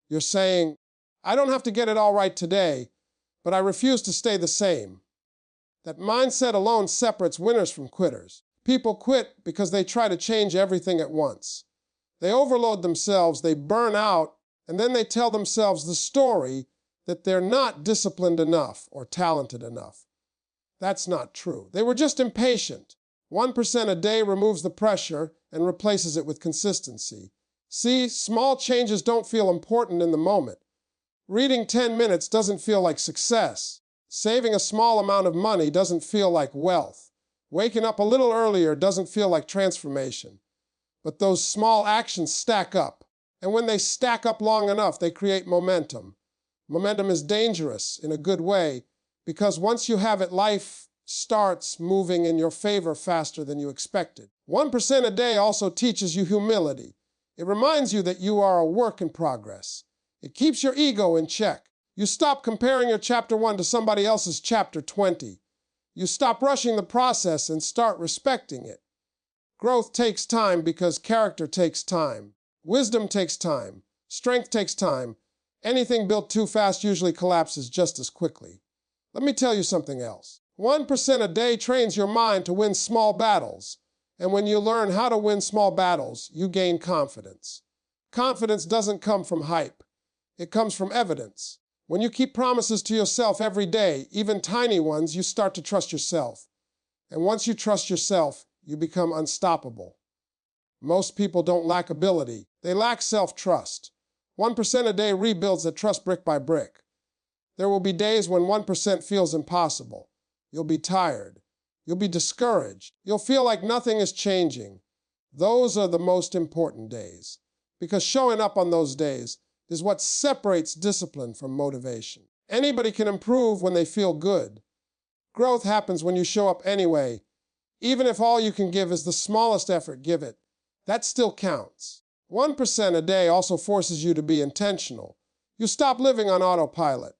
S2: You're saying, I don't have to get it all right today, but I refuse to stay the same. That mindset alone separates winners from quitters. People quit because they try to change everything at once. They overload themselves, they burn out, and then they tell themselves the story that they're not disciplined enough or talented enough. That's not true. They were just impatient. 1% a day removes the pressure and replaces it with consistency. See, small changes don't feel important in the moment. Reading 10 minutes doesn't feel like success. Saving a small amount of money doesn't feel like wealth. Waking up a little earlier doesn't feel like transformation. But those small actions stack up. And when they stack up long enough, they create momentum. Momentum is dangerous in a good way because once you have it, life starts moving in your favor faster than you expected. 1% a day also teaches you humility. It reminds you that you are a work in progress. It keeps your ego in check. You stop comparing your chapter 1 to somebody else's chapter 20. You stop rushing the process and start respecting it. Growth takes time because character takes time. Wisdom takes time. Strength takes time. Anything built too fast usually collapses just as quickly. Let me tell you something else. 1% a day trains your mind to win small battles. And when you learn how to win small battles, you gain confidence. Confidence doesn't come from hype. It comes from evidence. When you keep promises to yourself every day, even tiny ones, you start to trust yourself. And once you trust yourself, you become unstoppable. Most people don't lack ability. They lack self-trust. 1% a day rebuilds that trust brick by brick. There will be days when 1% feels impossible. You'll be tired. You'll be discouraged. You'll feel like nothing is changing. Those are the most important days, because showing up on those days is what separates discipline from motivation. Anybody can improve when they feel good. Growth happens when you show up anyway. Even if all you can give is the smallest effort, give it. That still counts. 1% a day also forces you to be intentional. You stop living on autopilot.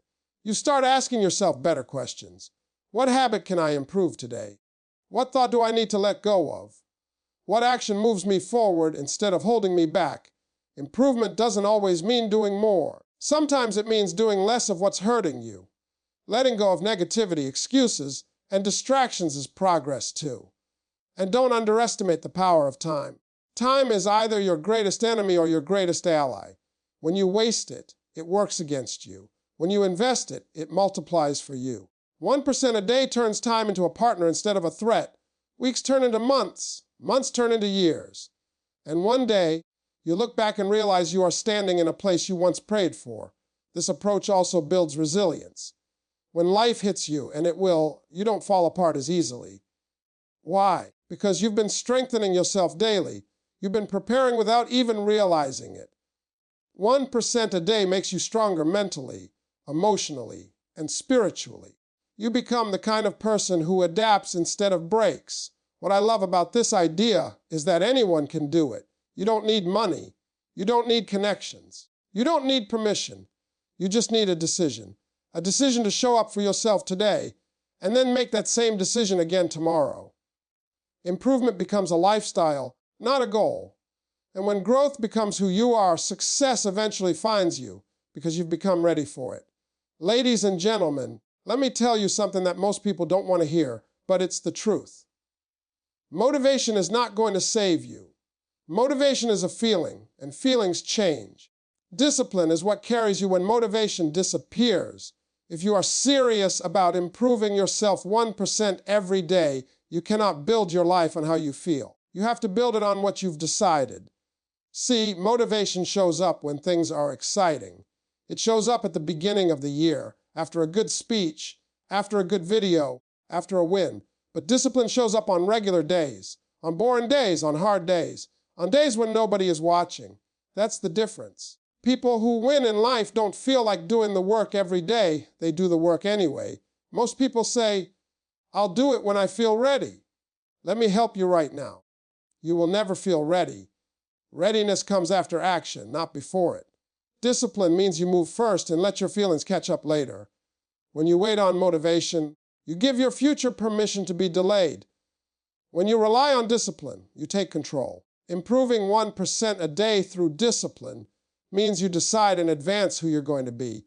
S2: You start asking yourself better questions. What habit can I improve today? What thought do I need to let go of? What action moves me forward instead of holding me back? Improvement doesn't always mean doing more. Sometimes it means doing less of what's hurting you. Letting go of negativity, excuses, and distractions is progress too. And don't underestimate the power of time. Time is either your greatest enemy or your greatest ally. When you waste it, it works against you. When you invest it, it multiplies for you. 1% a day turns time into a partner instead of a threat. Weeks turn into months. Months turn into years. And one day, you look back and realize you are standing in a place you once prayed for. This approach also builds resilience. When life hits you, and it will, you don't fall apart as easily. Why? Because you've been strengthening yourself daily. You've been preparing without even realizing it. 1% a day makes you stronger mentally, emotionally, and spiritually. You become the kind of person who adapts instead of breaks. What I love about this idea is that anyone can do it. You don't need money. You don't need connections. You don't need permission. You just need a decision. A decision to show up for yourself today, and then make that same decision again tomorrow. Improvement becomes a lifestyle, not a goal. And when growth becomes who you are, success eventually finds you because you've become ready for it. Ladies and gentlemen, let me tell you something that most people don't want to hear, but it's the truth. Motivation is not going to save you. Motivation is a feeling, and feelings change. Discipline is what carries you when motivation disappears. If you are serious about improving yourself 1% every day, you cannot build your life on how you feel. You have to build it on what you've decided. See, motivation shows up when things are exciting. It shows up at the beginning of the year, after a good speech, after a good video, after a win. But discipline shows up on regular days, on boring days, on hard days, on days when nobody is watching. That's the difference. People who win in life don't feel like doing the work every day. They do the work anyway. Most people say, I'll do it when I feel ready. Let me help you right now. You will never feel ready. Readiness comes after action, not before it. Discipline means you move first and let your feelings catch up later. When you wait on motivation, you give your future permission to be delayed. When you rely on discipline, you take control. Improving 1% a day through discipline means you decide in advance who you're going to be.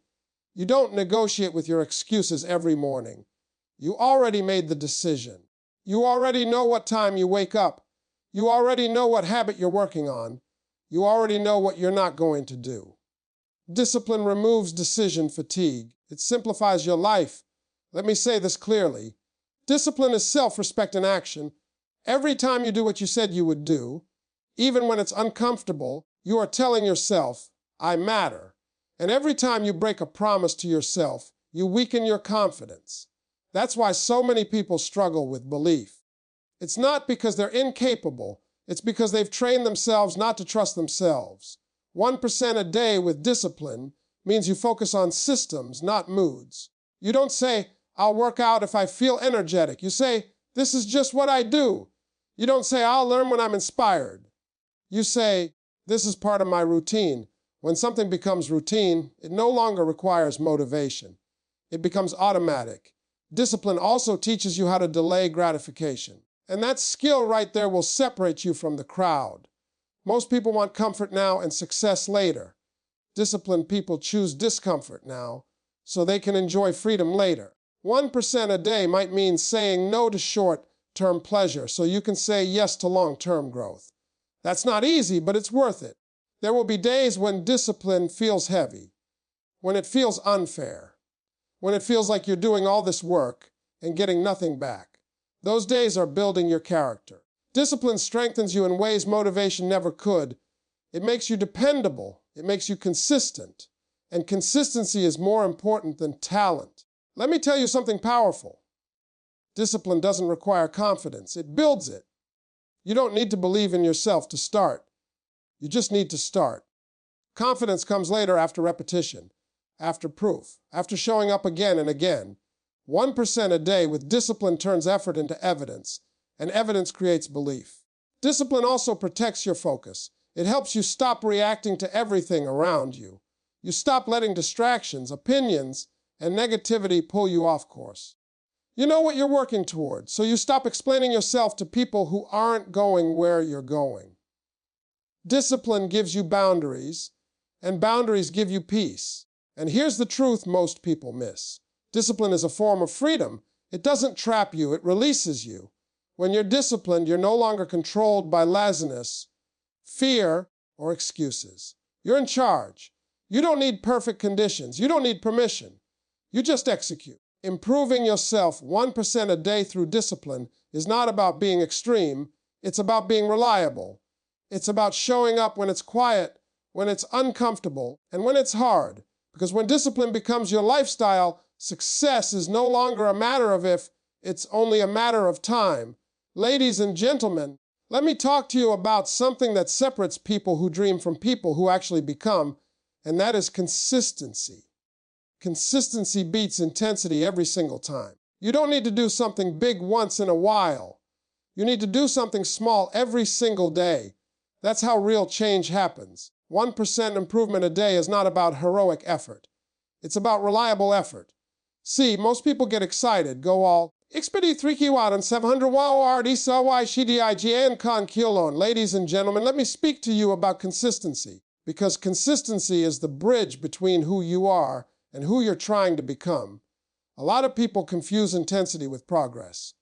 S2: You don't negotiate with your excuses every morning. You already made the decision. You already know what time you wake up. You already know what habit you're working on. You already know what you're not going to do. Discipline removes decision fatigue. It simplifies your life. Let me say this clearly. Discipline is self-respect in action. Every time you do what you said you would do, even when it's uncomfortable, you are telling yourself, I matter. And every time you break a promise to yourself, you weaken your confidence. That's why so many people struggle with belief. It's not because they're incapable. It's because they've trained themselves not to trust themselves. 1% a day with discipline means you focus on systems, not moods. You don't say, I'll work out if I feel energetic. You say, this is just what I do. You don't say, I'll learn when I'm inspired. You say, this is part of my routine. When something becomes routine, it no longer requires motivation. It becomes automatic. Discipline also teaches you how to delay gratification. And that skill right there will separate you from the crowd. Most people want comfort now and success later. Disciplined people choose discomfort now so they can enjoy freedom later. 1% a day might mean saying no to short-term pleasure so you can say yes to long-term growth. That's not easy, but it's worth it. There will be days when discipline feels heavy, when it feels unfair, when it feels like you're doing all this work and getting nothing back. Those days are building your character. Discipline strengthens you in ways motivation never could. It makes you dependable. It makes you consistent. And consistency is more important than talent. Let me tell you something powerful. Discipline doesn't require confidence. It builds it. You don't need to believe in yourself to start. You just need to start. Confidence comes later after repetition, after proof, after showing up again and again. 1% a day with discipline turns effort into evidence, and evidence creates belief. Discipline also protects your focus. It helps you stop reacting to everything around you. You stop letting distractions, opinions, and negativity pull you off course. You know what you're working toward, so you stop explaining yourself to people who aren't going where you're going. Discipline gives you boundaries, and boundaries give you peace. And here's the truth most people miss. Discipline is a form of freedom. It doesn't trap you, it releases you. When you're disciplined, you're no longer controlled by laziness, fear, or excuses. You're in charge. You don't need perfect conditions. You don't need permission. You just execute. Improving yourself 1% a day through discipline is not about being extreme. It's about being reliable. It's about showing up when it's quiet, when it's uncomfortable, and when it's hard. Because when discipline becomes your lifestyle, success is no longer a matter of if, it's only a matter of time. Ladies and gentlemen, let me talk to you about something that separates people who dream from people who actually become, and that is consistency. Consistency beats intensity every single time. You don't need to do something big once in a while. You need to do something small every single day. That's how real change happens. 1% improvement a day is not about heroic effort. It's about reliable effort. See, most people get excited, go all, Expedi 3 kilowatt 700 watt SY CDIGN con kilon. Ladies and gentlemen, let me speak to you about consistency, because consistency is the bridge between who you are and who you're trying to become. A lot of people confuse intensity with progress.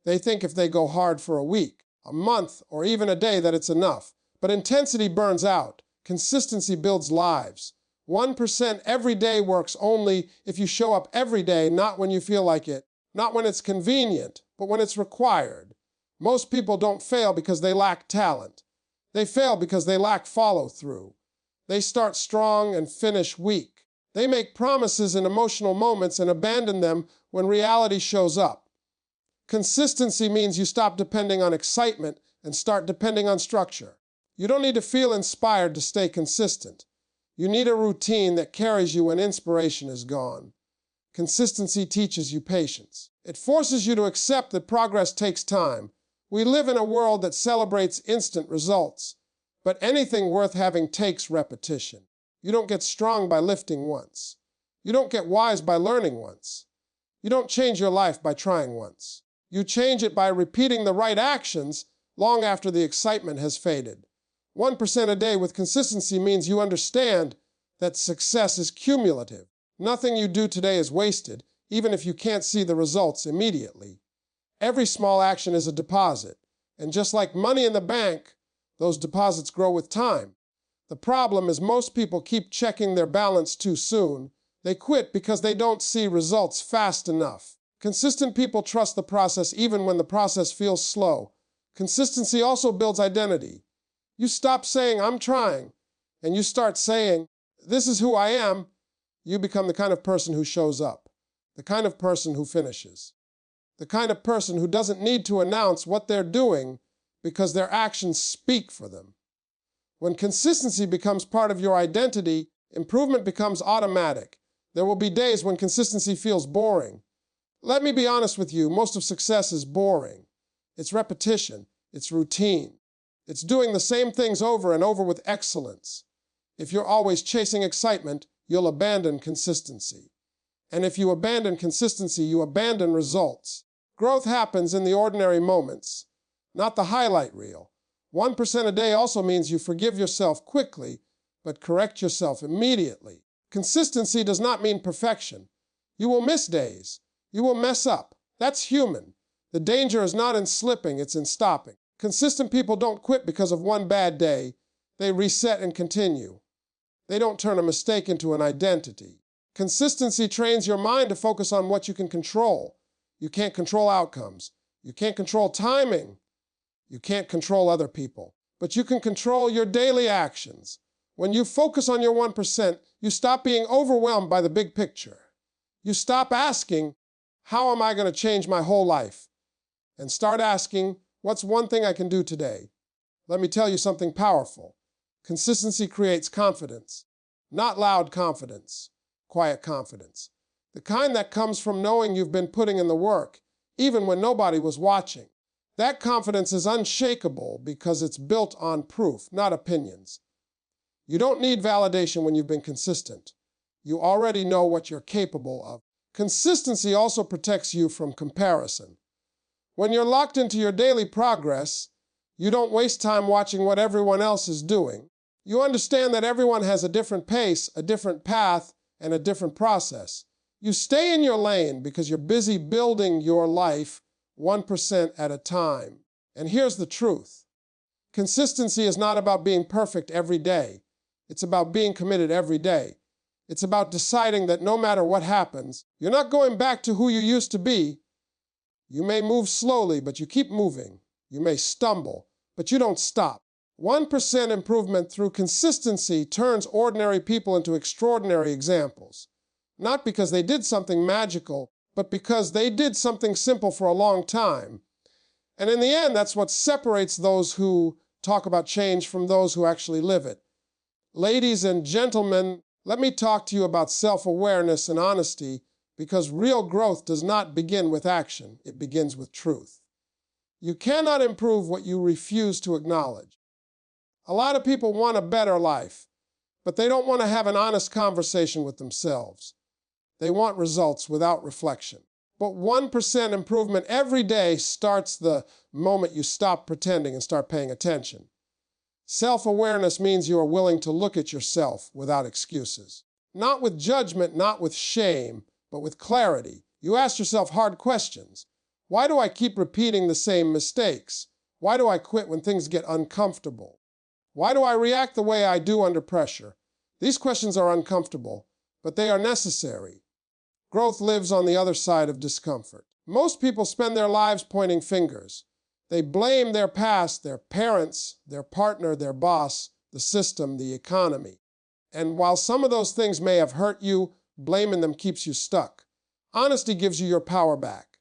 S2: They think if they go hard for a week, a month, or even a day that it's enough. But intensity burns out. Consistency builds lives. 1% every day works only if you show up every day, not when you feel like it, not when it's convenient, but when it's required. Most people don't fail because they lack talent. They fail because they lack follow-through. They start strong and finish weak. They make promises in emotional moments and abandon them when reality shows up. Consistency means you stop depending on excitement and start depending on structure. You don't need to feel inspired to stay consistent. You need a routine that carries you when inspiration is gone. Consistency teaches you patience. It forces you to accept that progress takes time. We live in a world that celebrates instant results, but anything worth having takes repetition. You don't get strong by lifting once. You don't get wise by learning once. You don't change your life by trying once. You change it by repeating the right actions long after the excitement has faded. 1% a day with consistency means you understand that success is cumulative. Nothing you do today is wasted, even if you can't see the results immediately. Every small action is a deposit, and just like money in the bank, those deposits grow with time. The problem is most people keep checking their balance too soon. They quit because they don't see results fast enough. Consistent people trust the process even when the process feels slow. Consistency also builds identity. You stop saying, "I'm trying," and you start saying, "This is who I am." You become the kind of person who shows up, the kind of person who finishes, the kind of person who doesn't need to announce what they're doing because their actions speak for them. When consistency becomes part of your identity, improvement becomes automatic. There will be days when consistency feels boring. Let me be honest with you, most of success is boring. It's repetition, it's routine. It's doing the same things over and over with excellence. If you're always chasing excitement, you'll abandon consistency. And if you abandon consistency, you abandon results. Growth happens in the ordinary moments, not the highlight reel. 1% a day also means you forgive yourself quickly, but correct yourself immediately. Consistency does not mean perfection. You will miss days. You will mess up. That's human. The danger is not in slipping, it's in stopping. Consistent people don't quit because of one bad day. They reset and continue. They don't turn a mistake into an identity. Consistency trains your mind to focus on what you can control. You can't control outcomes. You can't control timing. You can't control other people. But you can control your daily actions. When you focus on your 1%, you stop being overwhelmed by the big picture. You stop asking, how am I going to change my whole life? And start asking, what's one thing I can do today? Let me tell you something powerful. Consistency creates confidence. Not loud confidence, quiet confidence. The kind that comes from knowing you've been putting in the work, even when nobody was watching. That confidence is unshakable because it's built on proof, not opinions. You don't need validation when you've been consistent. You already know what you're capable of. Consistency also protects you from comparison. When you're locked into your daily progress, you don't waste time watching what everyone else is doing. You understand that everyone has a different pace, a different path, and a different process. You stay in your lane because you're busy building your life 1% at a time. And here's the truth. Consistency is not about being perfect every day. It's about being committed every day. It's about deciding that no matter what happens, you're not going back to who you used to be. You may move slowly, but you keep moving. You may stumble, but you don't stop. 1% improvement through consistency turns ordinary people into extraordinary examples. Not because they did something magical, but because they did something simple for a long time. And in the end, that's what separates those who talk about change from those who actually live it. Ladies and gentlemen, let me talk to you about self-awareness and honesty, because real growth does not begin with action. It begins with truth. You cannot improve what you refuse to acknowledge. A lot of people want a better life, but they don't want to have an honest conversation with themselves. They want results without reflection. But 1% improvement every day starts the moment you stop pretending and start paying attention. Self-awareness means you are willing to look at yourself without excuses. Not with judgment, not with shame, but with clarity. You ask yourself hard questions. Why do I keep repeating the same mistakes? Why do I quit when things get uncomfortable? Why do I react the way I do under pressure? These questions are uncomfortable, but they are necessary. Growth lives on the other side of discomfort. Most people spend their lives pointing fingers. They blame their past, their parents, their partner, their boss, the system, the economy. And while some of those things may have hurt you, blaming them keeps you stuck. Honesty gives you your power back.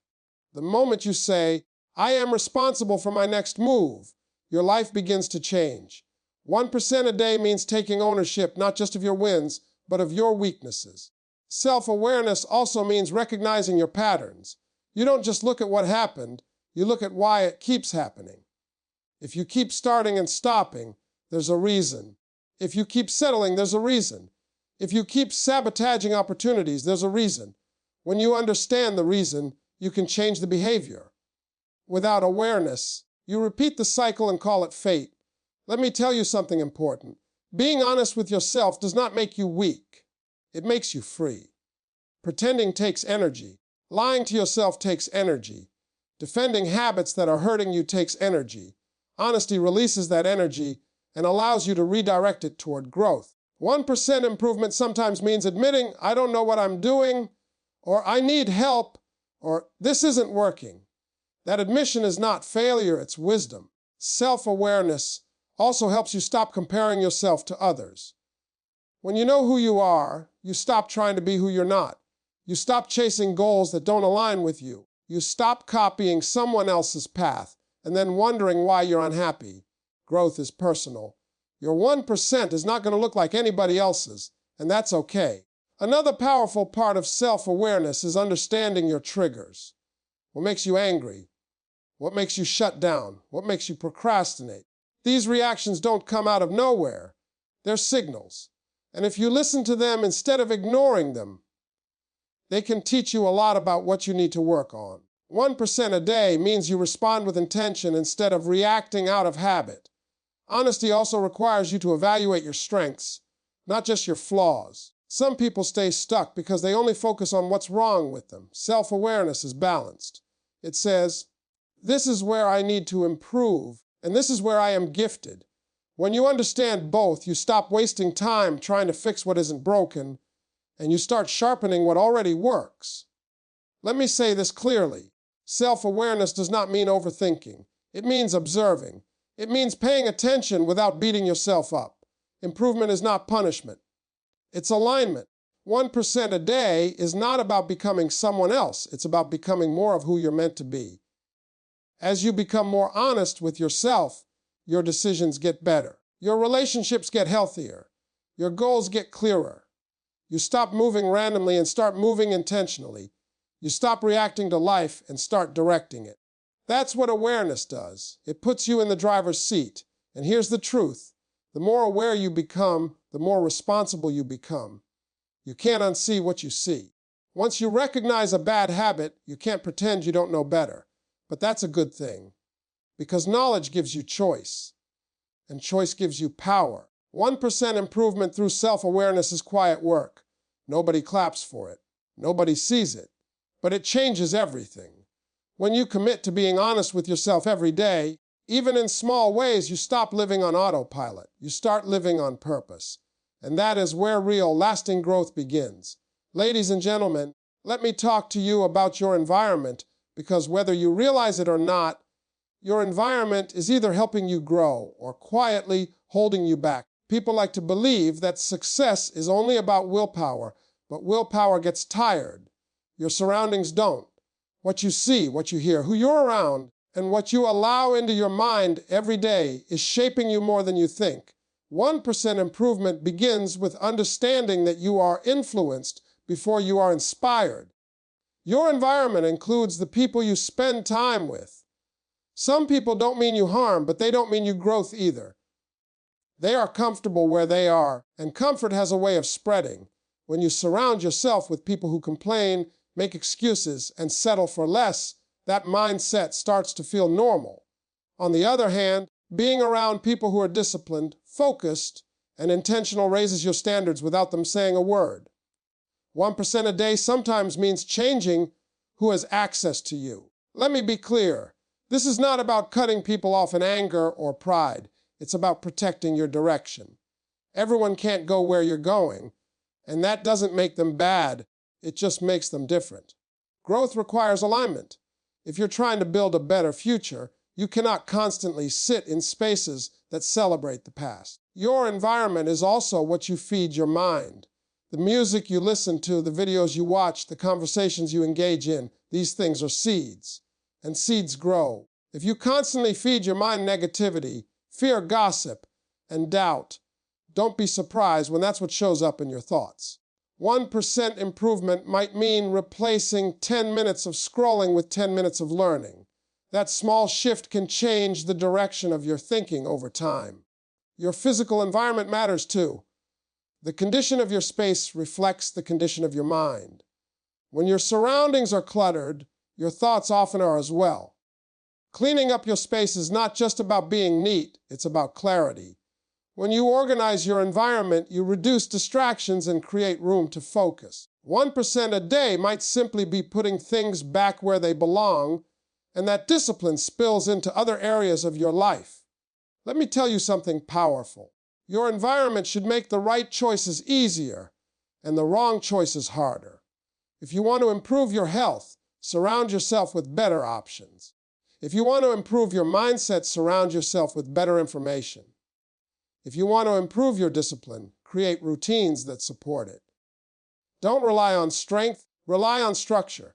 S2: The moment you say, I am responsible for my next move, your life begins to change. 1% a day means taking ownership not just of your wins, but of your weaknesses. Self-awareness also means recognizing your patterns. You don't just look at what happened, you look at why it keeps happening. If you keep starting and stopping, there's a reason. If you keep settling, there's a reason. If you keep sabotaging opportunities, there's a reason. When you understand the reason, you can change the behavior. Without awareness, you repeat the cycle and call it fate. Let me tell you something important. Being honest with yourself does not make you weak. It makes you free. Pretending takes energy. Lying to yourself takes energy. Defending habits that are hurting you takes energy. Honesty releases that energy and allows you to redirect it toward growth. 1% improvement sometimes means admitting, I don't know what I'm doing, or I need help, or this isn't working. That admission is not failure, it's wisdom. Self-awareness also helps you stop comparing yourself to others. When you know who you are, you stop trying to be who you're not. You stop chasing goals that don't align with you. You stop copying someone else's path and then wondering why you're unhappy. Growth is personal. Your 1% is not going to look like anybody else's, and that's okay. Another powerful part of self-awareness is understanding your triggers. What makes you angry? What makes you shut down? What makes you procrastinate? These reactions don't come out of nowhere. They're signals. And if you listen to them instead of ignoring them, they can teach you a lot about what you need to work on. 1% a day means you respond with intention instead of reacting out of habit. Honesty also requires you to evaluate your strengths, not just your flaws. Some people stay stuck because they only focus on what's wrong with them. Self-awareness is balanced. It says, this is where I need to improve, and this is where I am gifted. When you understand both, you stop wasting time trying to fix what isn't broken, and you start sharpening what already works. Let me say this clearly. Self-awareness does not mean overthinking. It means observing. It means paying attention without beating yourself up. Improvement is not punishment. It's alignment. 1% a day is not about becoming someone else. It's about becoming more of who you're meant to be. As you become more honest with yourself, your decisions get better. Your relationships get healthier. Your goals get clearer. You stop moving randomly and start moving intentionally. You stop reacting to life and start directing it. That's what awareness does. It puts you in the driver's seat. And here's the truth. The more aware you become, the more responsible you become. You can't unsee what you see. Once you recognize a bad habit, you can't pretend you don't know better. But that's a good thing, because knowledge gives you choice, and choice gives you power. 1% improvement through self-awareness is quiet work. Nobody claps for it. Nobody sees it. But it changes everything. When you commit to being honest with yourself every day, even in small ways, you stop living on autopilot. You start living on purpose. And that is where real, lasting growth begins. Ladies and gentlemen, let me talk to you about your environment, because whether you realize it or not, your environment is either helping you grow or quietly holding you back. People like to believe that success is only about willpower, but willpower gets tired. Your surroundings don't. What you see, what you hear, who you're around, and what you allow into your mind every day is shaping you more than you think. 1% improvement begins with understanding that you are influenced before you are inspired. Your environment includes the people you spend time with. Some people don't mean you harm, but they don't mean you growth either. They are comfortable where they are, and comfort has a way of spreading. When you surround yourself with people who complain, make excuses, and settle for less, that mindset starts to feel normal. On the other hand, being around people who are disciplined, focused, and intentional raises your standards without them saying a word. 1% a day sometimes means changing who has access to you. Let me be clear. This is not about cutting people off in anger or pride. It's about protecting your direction. Everyone can't go where you're going, and that doesn't make them bad. It just makes them different. Growth requires alignment. If you're trying to build a better future, you cannot constantly sit in spaces that celebrate the past. Your environment is also what you feed your mind. The music you listen to, the videos you watch, the conversations you engage in, these things are seeds. And seeds grow. If you constantly feed your mind negativity, fear, gossip, and doubt, don't be surprised when that's what shows up in your thoughts. 1% improvement might mean replacing 10 minutes of scrolling with 10 minutes of learning. That small shift can change the direction of your thinking over time. Your physical environment matters too. The condition of your space reflects the condition of your mind. When your surroundings are cluttered, your thoughts often are as well. Cleaning up your space is not just about being neat, it's about clarity. When you organize your environment, you reduce distractions and create room to focus. 1% a day might simply be putting things back where they belong, and that discipline spills into other areas of your life. Let me tell you something powerful. Your environment should make the right choices easier and the wrong choices harder. If you want to improve your health, surround yourself with better options. If you want to improve your mindset, surround yourself with better information. If you want to improve your discipline, create routines that support it. Don't rely on strength, rely on structure.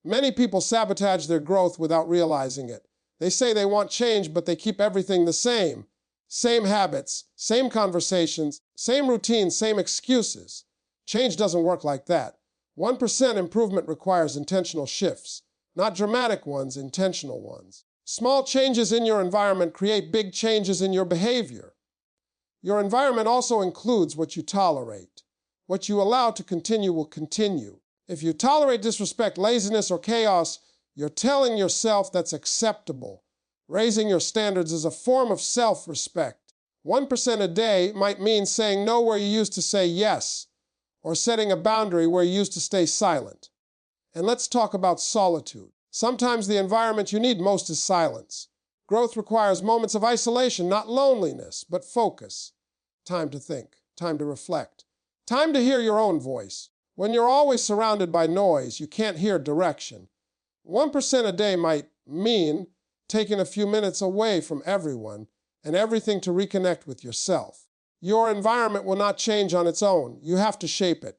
S2: Many people sabotage their growth without realizing it. They say they want change, but they keep everything the same. Same habits, same conversations, same routines, same excuses. Change doesn't work like that. 1% improvement requires intentional shifts. Not dramatic ones, intentional ones. Small changes in your environment create big changes in your behavior. Your environment also includes what you tolerate. What you allow to continue will continue. If you tolerate disrespect, laziness, or chaos, You're telling yourself that's acceptable. Raising your standards is a form of self-respect. 1% a day might mean saying no where you used to say yes, or setting a boundary where you used to stay silent. And let's talk about solitude. Sometimes the environment you need most is silence. Growth requires moments of isolation, not loneliness, but focus. Time to think, time to reflect, time to hear your own voice. When you're always surrounded by noise, you can't hear direction. 1% a day might mean taking a few minutes away from everyone and everything to reconnect with yourself. Your environment will not change on its own. You have to shape it.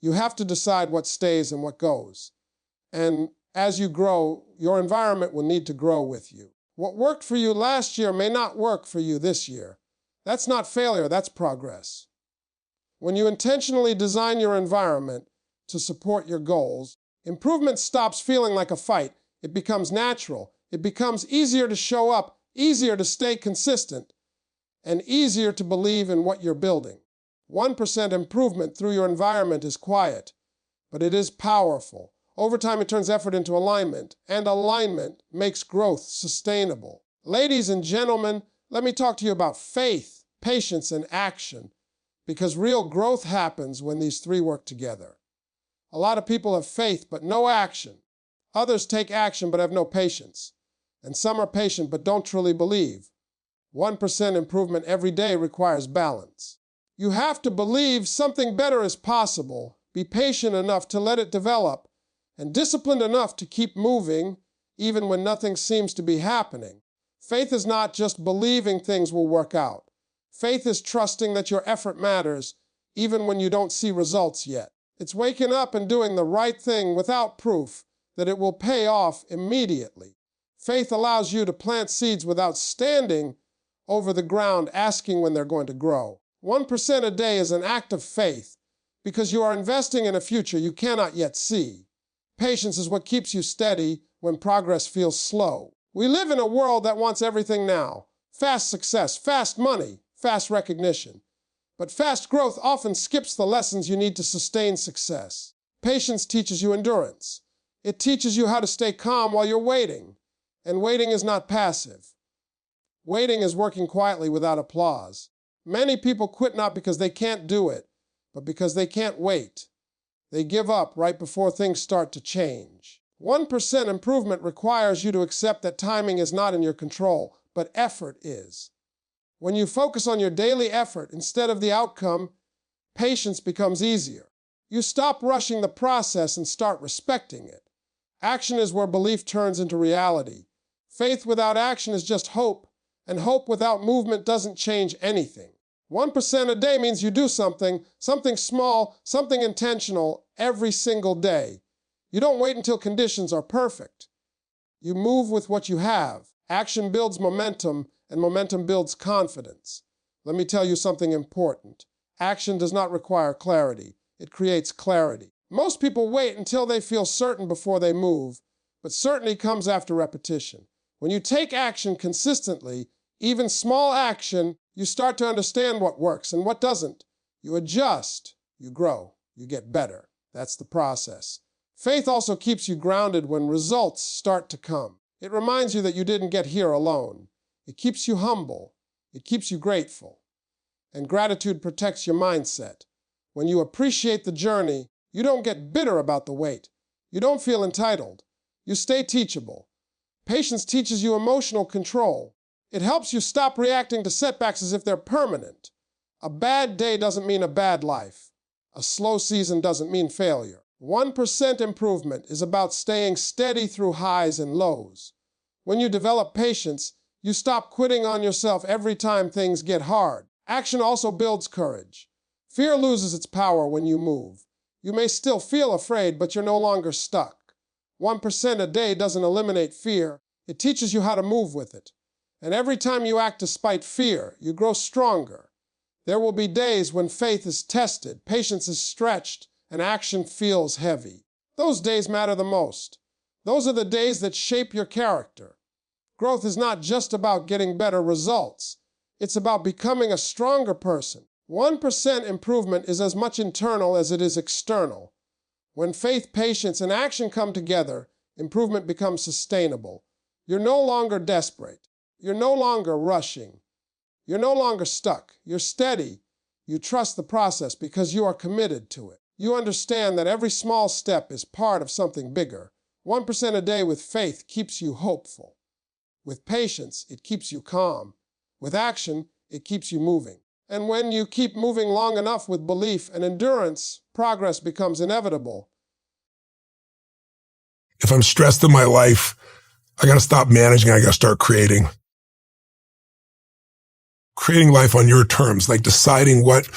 S2: You have to decide what stays and what goes. And as you grow, your environment will need to grow with you. What worked for you last year may not work for you this year. That's not failure, that's progress. When you intentionally design your environment to support your goals, improvement stops feeling like a fight. It becomes natural. It becomes easier to show up, easier to stay consistent, and easier to believe in what you're building. 1% improvement through your environment is quiet, but it is powerful. Over time, it turns effort into alignment, and alignment makes growth sustainable. Ladies and gentlemen, let me talk to you about faith, patience, and action, because real growth happens when these three work together. A lot of people have faith but no action. Others take action but have no patience. And some are patient but don't truly believe. 1% improvement every day requires balance. You have to believe something better is possible, be patient enough to let it develop, and disciplined enough to keep moving even when nothing seems to be happening. Faith is not just believing things will work out. Faith is trusting that your effort matters even when you don't see results yet. It's waking up and doing the right thing without proof that it will pay off immediately. Faith allows you to plant seeds without standing over the ground asking when they're going to grow. 1% a day is an act of faith because you are investing in a future you cannot yet see. Patience is what keeps you steady when progress feels slow. We live in a world that wants everything now. Fast success, fast money, fast recognition. But fast growth often skips the lessons you need to sustain success. Patience teaches you endurance. It teaches you how to stay calm while you're waiting. And waiting is not passive. Waiting is working quietly without applause. Many people quit not because they can't do it, but because they can't wait. They give up right before things start to change. 1% improvement requires you to accept that timing is not in your control, but effort is. When you focus on your daily effort instead of the outcome, patience becomes easier. You stop rushing the process and start respecting it. Action is where belief turns into reality. Faith without action is just hope, and hope without movement doesn't change anything. 1% a day means you do something small, something intentional, every single day. You don't wait until conditions are perfect. You move with what you have. Action builds momentum, and momentum builds confidence. Let me tell you something important. Action does not require clarity. It creates clarity. Most people wait until they feel certain before they move, but certainty comes after repetition. When you take action consistently, even small action, you start to understand what works and what doesn't. You adjust, you grow, you get better. That's the process. Faith also keeps you grounded when results start to come. It reminds you that you didn't get here alone. It keeps you humble. It keeps you grateful. And gratitude protects your mindset. When you appreciate the journey, you don't get bitter about the wait. You don't feel entitled. You stay teachable. Patience teaches you emotional control. It helps you stop reacting to setbacks as if they're permanent. A bad day doesn't mean a bad life. A slow season doesn't mean failure. 1% improvement is about staying steady through highs and lows. When you develop patience, you stop quitting on yourself every time things get hard. Action also builds courage. Fear loses its power when you move. You may still feel afraid, but you're no longer stuck. 1% a day doesn't eliminate fear. It teaches you how to move with it. And every time you act despite fear, you grow stronger. There will be days when faith is tested, patience is stretched, and action feels heavy. Those days matter the most. Those are the days that shape your character. Growth is not just about getting better results. It's about becoming a stronger person. 1% improvement is as much internal as it is external. When faith, patience, and action come together, Improvement becomes sustainable. You're no longer desperate. You're no longer rushing. You're no longer stuck. You're steady. You trust the process because you are committed to it. You understand that every small step is part of something bigger. 1% a day with faith keeps you hopeful. With patience, it keeps you calm. With action, it keeps you moving. And when you keep moving long enough with belief and endurance, progress becomes inevitable.
S5: If I'm stressed in my life, I got to stop managing. I got to start creating. Creating life on your terms, like deciding what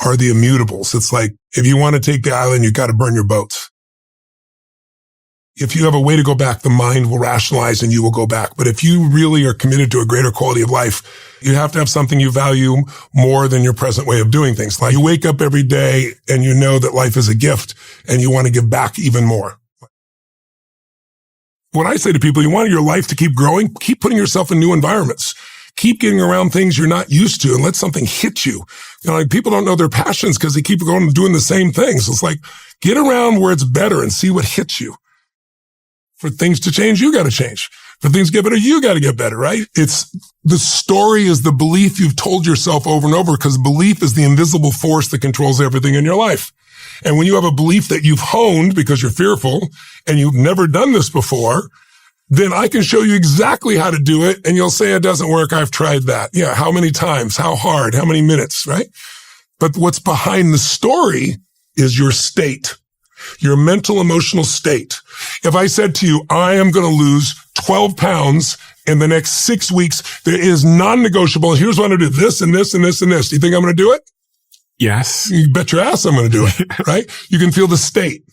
S5: are the immutables. It's like, if you want to take the island, you got to burn your boats. If you have a way to go back, the mind will rationalize and you will go back. But if you really are committed to a greater quality of life, you have to have something you value more than your present way of doing things. Like you wake up every day and you know that life is a gift and you want to give back even more. When I say to people, you want your life to keep growing, keep putting yourself in new environments. Keep getting around things you're not used to and let something hit you. You know, like people don't know their passions because they keep going and doing the same things. It's like, get around where it's better and see what hits you. For things to change, you got to change. For things to get better, you got to get better, right? The story is the belief you've told yourself over and over, because belief is the invisible force that controls everything in your life. And when you have a belief that you've honed because you're fearful and you've never done this before, then I can show you exactly how to do it. And you'll say, it doesn't work. I've tried that. Yeah. How many times? How hard? How many minutes? Right? But what's behind the story is your state, your mental, emotional state. If I said to you, I am going to lose 12 pounds in the next 6 weeks, there is non-negotiable. Here's what I'm going to do. This and this and this and this. Do you think I'm going to do it?
S6: Yes.
S5: You bet your ass I'm going to do it. Right? You can feel the state.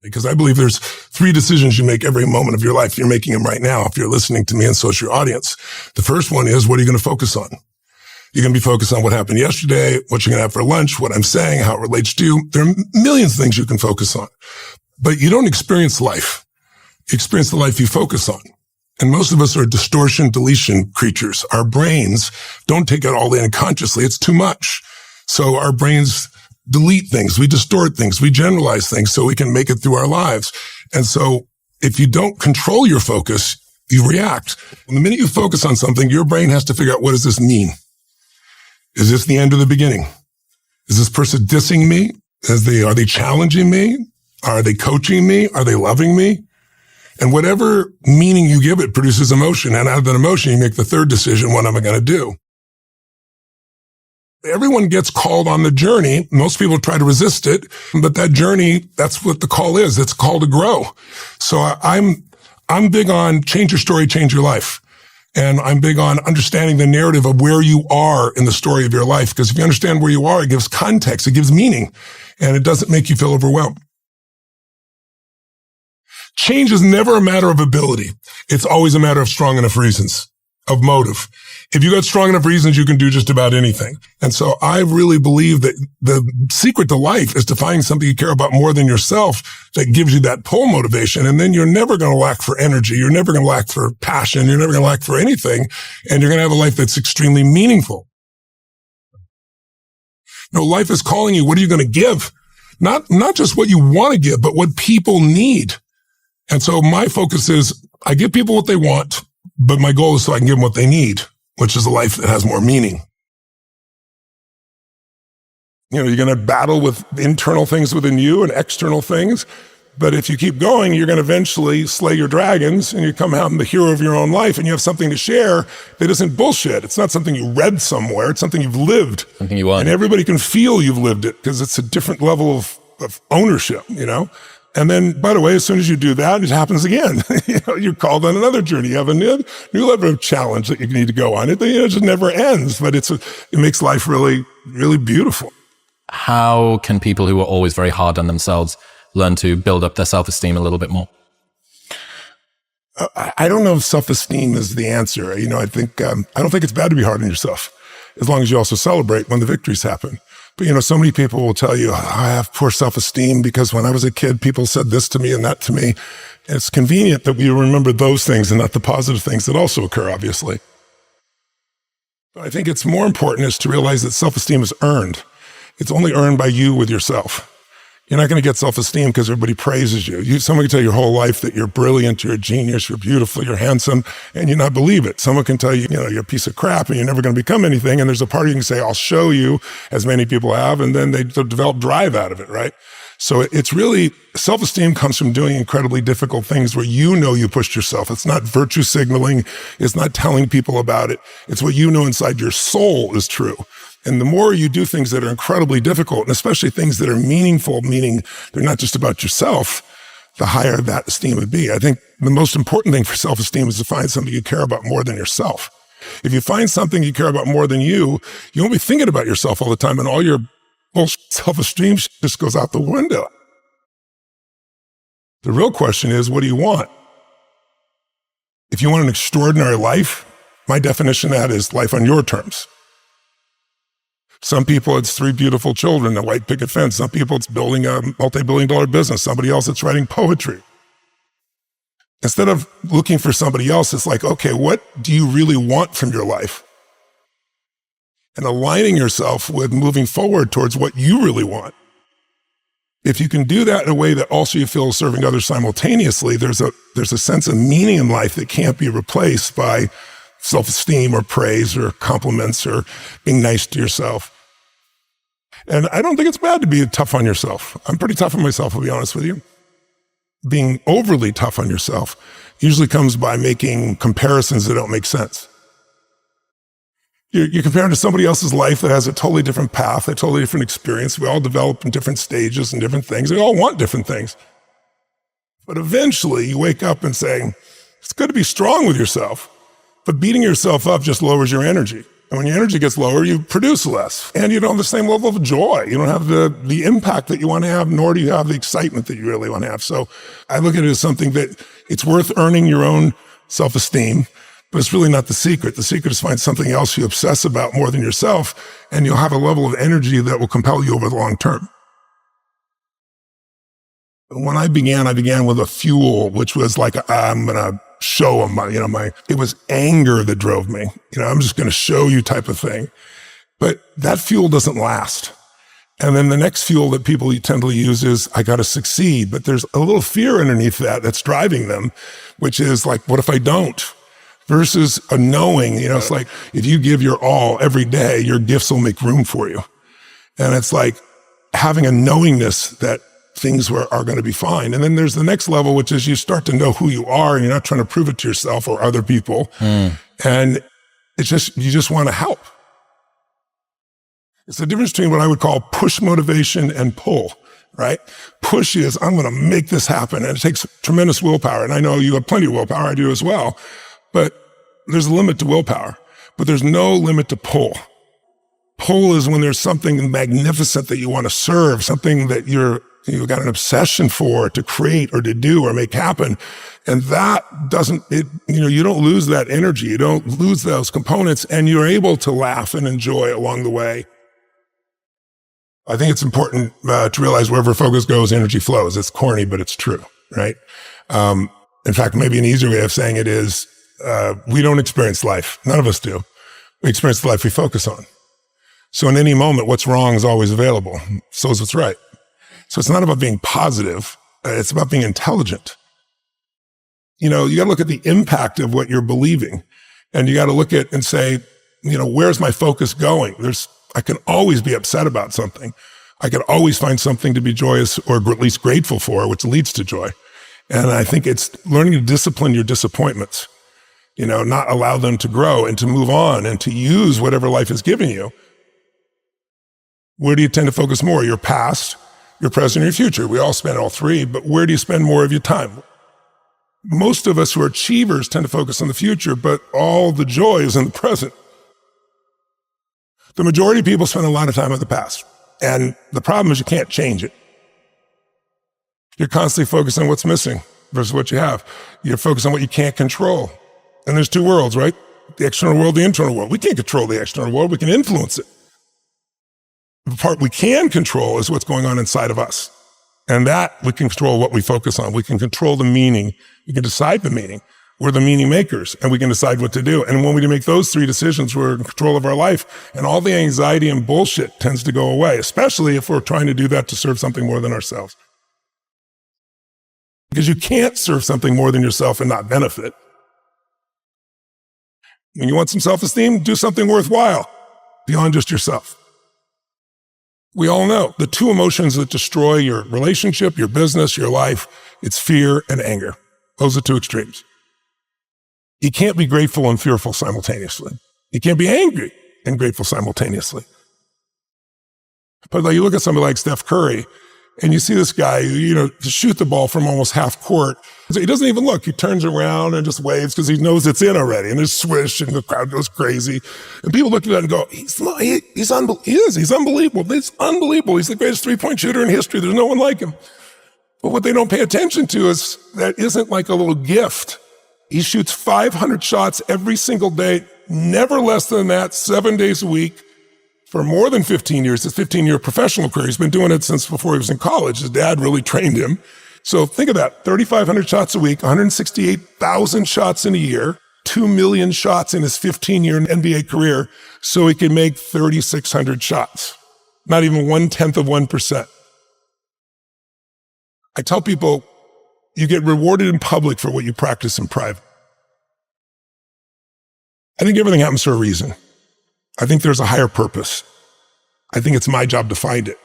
S5: Because I believe there's 3 decisions you make every moment of your life. You're making them right now. If you're listening to me, and so is your audience. The first one is, what are you going to focus on? You're going to be focused on what happened yesterday, what you're going to have for lunch, what I'm saying, how it relates to you. There are millions of things you can focus on. But you don't experience life. You experience the life you focus on. And most of us are distortion, deletion creatures. Our brains don't take it all in consciously. It's too much. So our brains delete things. We distort things. We generalize things so we can make it through our lives. And so if you don't control your focus, you react. And the minute you focus on something, your brain has to figure out, what does this mean? Is this the end or the beginning? Is this person dissing me? Are they challenging me? Are they coaching me? Are they loving me? And whatever meaning you give it produces emotion. And out of that emotion, you make the third decision, what am I going to do? Everyone gets called on the journey. Most people try to resist it, but that journey, that's what the call is. It's a call to grow. So I'm big on change your story, change your life. And I'm big on understanding the narrative of where you are in the story of your life. Because if you understand where you are, it gives context, it gives meaning, and it doesn't make you feel overwhelmed. Change is never a matter of ability. It's always a matter of strong enough reasons, of motive. If you got strong enough reasons, you can do just about anything. And so I really believe that the secret to life is to find something you care about more than yourself that gives you that pull motivation. And then you're never going to lack for energy. You're never going to lack for passion. You're never going to lack for anything. And you're going to have a life that's extremely meaningful. No, life is calling you. What are you going to give? Not just what you want to give, but what people need. And so my focus is I give people what they want, but my goal is so I can give them what they need, which is a life that has more meaning. You know, you're going to battle with internal things within you and external things. But if you keep going, you're going to eventually slay your dragons and you come out the hero of your own life and you have something to share that isn't bullshit. It's not something you read somewhere. It's something you've lived.
S6: Something you want.
S5: And everybody can feel you've lived it because it's a different level of ownership, you know? And then, by the way, as soon as you do that, it happens again. You know, you're called on another journey. You have a new level of challenge that you need to go on. It just never ends, but it makes life really, really beautiful.
S6: How can people who are always very hard on themselves learn to build up their self-esteem a little bit more?
S5: I don't know if self-esteem is the answer. You know, I don't think it's bad to be hard on yourself, as long as you also celebrate when the victories happen. But, you know, so many people will tell you, I have poor self-esteem because when I was a kid, people said this to me and that to me. It's convenient that we remember those things and not the positive things that also occur, obviously. But I think it's more important is to realize that self-esteem is earned. It's only earned by you with yourself. You're not going to get self-esteem because everybody praises you. Someone can tell you your whole life that you're brilliant, you're a genius, you're beautiful, you're handsome, and you not believe it. Someone can tell you, you're a piece of crap and you're never going to become anything. And there's a part of you can say, I'll show you, as many people have, and then they develop drive out of it, right? So it's really, self-esteem comes from doing incredibly difficult things where you pushed yourself. It's not virtue signaling. It's not telling people about it. It's what you know inside your soul is true. And the more you do things that are incredibly difficult, and especially things that are meaningful, meaning they're not just about yourself, the higher that esteem would be. I think the most important thing for self-esteem is to find something you care about more than yourself. If you find something you care about more than you won't be thinking about yourself all the time, and all your self-esteem just goes out the window. The real question is, what do you want? If you want an extraordinary life, my definition of that is life on your terms. Some people, it's 3 beautiful children, a white picket fence. Some people, it's building a multi-billion-dollar business. Somebody else, it's writing poetry. Instead of looking for somebody else, it's like, okay, what do you really want from your life? And aligning yourself with moving forward towards what you really want. If you can do that in a way that also you feel is serving others simultaneously, there's a sense of meaning in life that can't be replaced by self-esteem or praise or compliments or being nice to yourself. And I don't think it's bad to be tough on yourself. I'm pretty tough on myself, I'll be honest with you. Being overly tough on yourself usually comes by making comparisons that don't make sense. You're comparing to somebody else's life that has a totally different path, a totally different experience. We all develop in different stages and different things. We all want different things. But eventually you wake up and say, it's good to be strong with yourself, but beating yourself up just lowers your energy. And when your energy gets lower, you produce less. And you don't have the same level of joy. You don't have the impact that you want to have, nor do you have the excitement that you really want to have. So I look at it as something that it's worth earning your own self-esteem, but it's really not the secret. The secret is find something else you obsess about more than yourself, and you'll have a level of energy that will compel you over the long term. When I began with a fuel, which was like, I'm going to show them it was anger that drove me. I'm just going to show you type of thing. But that fuel doesn't last. And then the next fuel that people tend to use is, I got to succeed. But there's a little fear underneath that's driving them, which is like, what if I don't? Versus a knowing, it's like, if you give your all every day, your gifts will make room for you. And it's like having a knowingness that things are going to be fine. And then there's the next level, which is you start to know who you are and you're not trying to prove it to yourself or other people. And it's just, you just want to help. It's the difference between what I would call push motivation and pull, right? Push is, I'm going to make this happen. And it takes tremendous willpower. And I know you have plenty of willpower. I do as well. But there's a limit to willpower, but there's no limit to pull. Pull is when there's something magnificent that you want to serve, something that you've got an obsession for, to create or to do or make happen. And that you don't lose that energy. You don't lose those components, and you're able to laugh and enjoy along the way. I think it's important to realize wherever focus goes, energy flows. It's corny, but it's true, right? In fact, maybe an easier way of saying it is, we don't experience life. None of us do. We experience the life we focus on. So in any moment, what's wrong is always available. So is what's right. So it's not about being positive. It's about being intelligent. You got to look at the impact of what you're believing. And you got to look at and say, where's my focus going? I can always be upset about something. I can always find something to be joyous or at least grateful for, which leads to joy. And I think it's learning to discipline your disappointments, not allow them to grow and to move on and to use whatever life has given you. Where do you tend to focus more? Your past, your present, or your future? We all spend all three, but where do you spend more of your time? Most of us who are achievers tend to focus on the future, but all the joy is in the present. The majority of people spend a lot of time in the past, and the problem is you can't change it. You're constantly focused on what's missing versus what you have. You're focused on what you can't control. And there's two worlds, right? The external world, the internal world. We can't control the external world. We can influence it. The part we can control is what's going on inside of us. And that we can control what we focus on. We can control the meaning. We can decide the meaning. We're the meaning makers, and we can decide what to do. And when we make those 3 decisions, we're in control of our life, and all the anxiety and bullshit tends to go away, especially if we're trying to do that to serve something more than ourselves. Because you can't serve something more than yourself and not benefit. When you want some self-esteem, do something worthwhile beyond just yourself. We all know the 2 emotions that destroy your relationship, your business, your life, it's fear and anger. Those are 2 extremes. You can't be grateful and fearful simultaneously. You can't be angry and grateful simultaneously. But like you look at somebody like Steph Curry, and you see this guy, to shoot the ball from almost half court. So he doesn't even look. He turns around and just waves because he knows it's in already. And there's swish and the crowd goes crazy. And people look at that and go, he's unbelievable. He's unbelievable. He's the greatest 3-point shooter in history. There's no one like him. But what they don't pay attention to is that isn't like a little gift. He shoots 500 shots every single day, never less than that, 7 days a week. For more than 15 years, his 15-year professional career. He's been doing it since before he was in college. His dad really trained him. So think of that, 3,500 shots a week, 168,000 shots in a year, 2 million shots in his 15-year NBA career, so he can make 3,600 shots. Not even 1/10%. I tell people, you get rewarded in public for what you practice in private. I think everything happens for a reason. I think there's a higher purpose. I think it's my job to find it.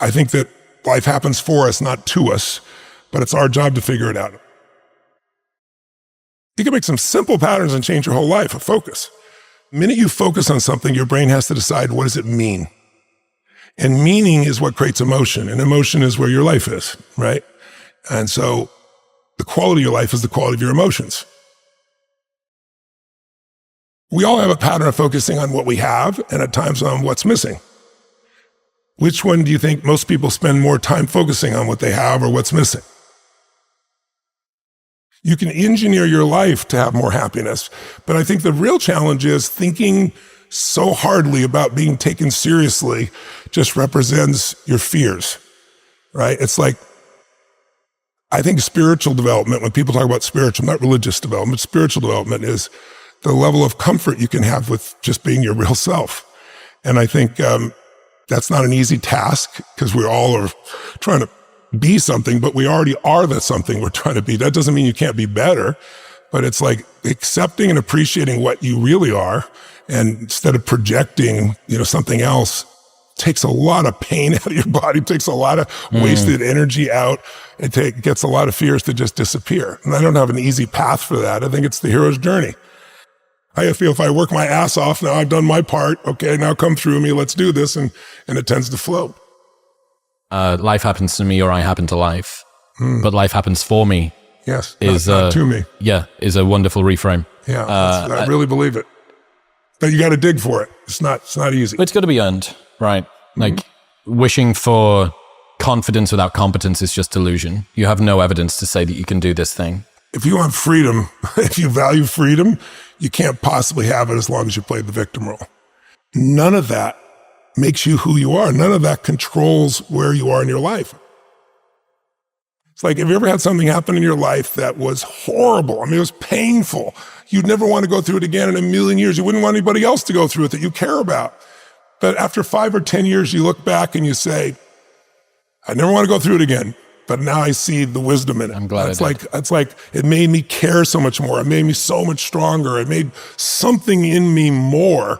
S5: I think that life happens for us, not to us, but it's our job to figure it out. You can make some simple patterns and change your whole life, a focus. The minute you focus on something, your brain has to decide, what does it mean? And meaning is what creates emotion, and emotion is where your life is, right? And so the quality of your life is the quality of your emotions. We all have a pattern of focusing on what we have and at times on what's missing. Which one do you think most people spend more time focusing on, what they have or what's missing? You can engineer your life to have more happiness, but I think the real challenge is thinking so hardly about being taken seriously just represents your fears, right? It's like, I think spiritual development, when people talk about spiritual, not religious development, spiritual development is the level of comfort you can have with just being your real self. And I think that's not an easy task because we all are trying to be something, but we already are that something we're trying to be. That doesn't mean you can't be better, but it's like accepting and appreciating what you really are. And instead of projecting, something else, takes a lot of pain out of your body, takes a lot of wasted energy out. It gets a lot of fears to just disappear. And I don't have an easy path for that. I think it's the hero's journey. I feel if I work my ass off, now I've done my part. Okay, now come through me. Let's do this. And it tends to flow.
S6: Life happens to me or I happen to life. But life happens for me.
S5: Yes, not to me.
S6: Yeah, is a wonderful reframe.
S5: Yeah, I really believe it. But you got to dig for it. It's not easy.
S6: But it's got to be earned, right? Like wishing for confidence without competence is just delusion. You have no evidence to say that you can do this thing.
S5: If you want freedom, if you value freedom, you can't possibly have it as long as you play the victim role. None of that makes you who you are. None of that controls where you are in your life. It's like, have you ever had something happen in your life that was horrible? I mean, it was painful. You'd never want to go through it again in a million years. You wouldn't want anybody else to go through it that you care about. But after 5 or 10 years, you look back and you say, I never want to go through it again. But now I see the wisdom in it.
S6: I'm glad
S5: it's like it made me care so much more. It made me so much stronger. It made something in me more.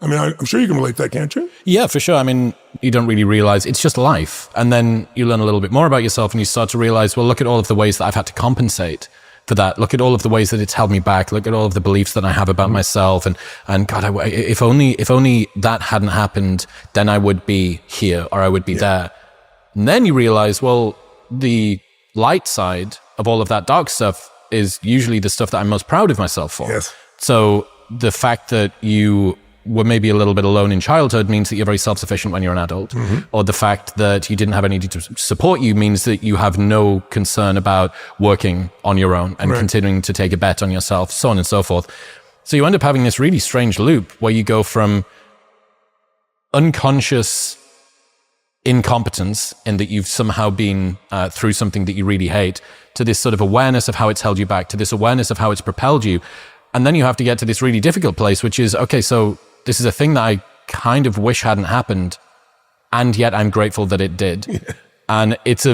S5: I mean, I'm sure you can relate to that, can't you?
S6: Yeah, for sure. I mean, you don't really realize it's just life. And then you learn a little bit more about yourself and you start to realize, well, look at all of the ways that I've had to compensate for that. Look at all of the ways that it's held me back. Look at all of the beliefs that I have about myself. And God, if only that hadn't happened, then I would be here or I would be there. And then you realize, well, the light side of all of that dark stuff is usually the stuff that I'm most proud of myself for.
S5: Yes.
S6: So the fact that you were maybe a little bit alone in childhood means that you're very self-sufficient when you're an adult. Or the fact that you didn't have anybody to support you means that you have no concern about working on your own and continuing to take a bet on yourself, so on and so forth. So you end up having this really strange loop where you go from unconscious incompetence in that you've somehow been through something that you really hate, to this sort of awareness of how it's held you back, to this awareness of how it's propelled you. And then you have to get to this really difficult place, which is, okay, so this is a thing that I kind of wish hadn't happened, and yet I'm grateful that it did. Yeah. And it's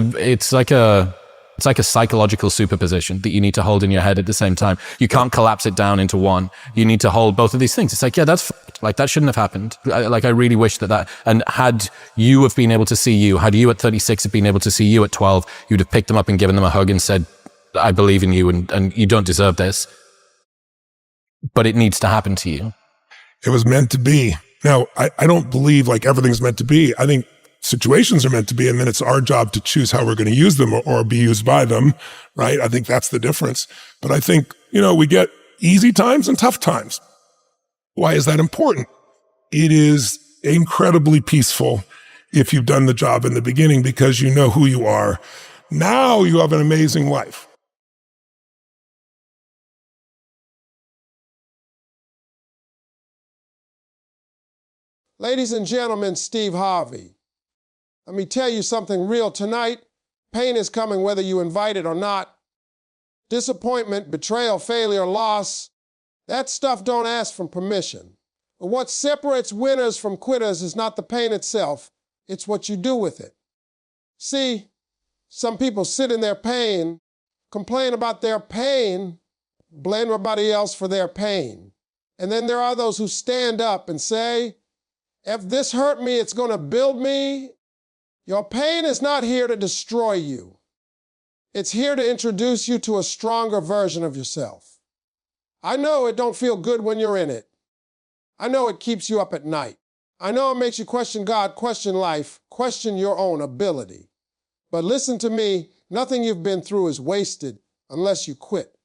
S6: like a psychological superposition that you need to hold in your head at the same time. You can't collapse it down into one. You need to hold both of these things. It's like, yeah, that's like, that shouldn't have happened. I really wish that, and had you have been able to see you, had you at 36 have been able to see you at 12, you'd have picked them up and given them a hug and said, I believe in you, and you don't deserve this, but it needs to happen to you.
S5: It was meant to be. Now, I don't believe like everything's meant to be. I think situations are meant to be, and then it's our job to choose how we're going to use them or be used by them, right? I think that's the difference. But I think, we get easy times and tough times. Why is that important? It is incredibly peaceful if you've done the job in the beginning because you know who you are. Now you have an amazing life.
S2: Ladies and gentlemen, Steve Harvey. Let me tell you something real tonight. Pain is coming whether you invite it or not. Disappointment, betrayal, failure, loss, that stuff don't ask for permission. But what separates winners from quitters is not the pain itself, it's what you do with it. See, some people sit in their pain, complain about their pain, blame everybody else for their pain. And then there are those who stand up and say, if this hurt me, it's going to build me. Your pain is not here to destroy you. It's here to introduce you to a stronger version of yourself. I know it don't feel good when you're in it. I know it keeps you up at night. I know it makes you question God, question life, question your own ability. But listen to me, nothing you've been through is wasted unless you quit.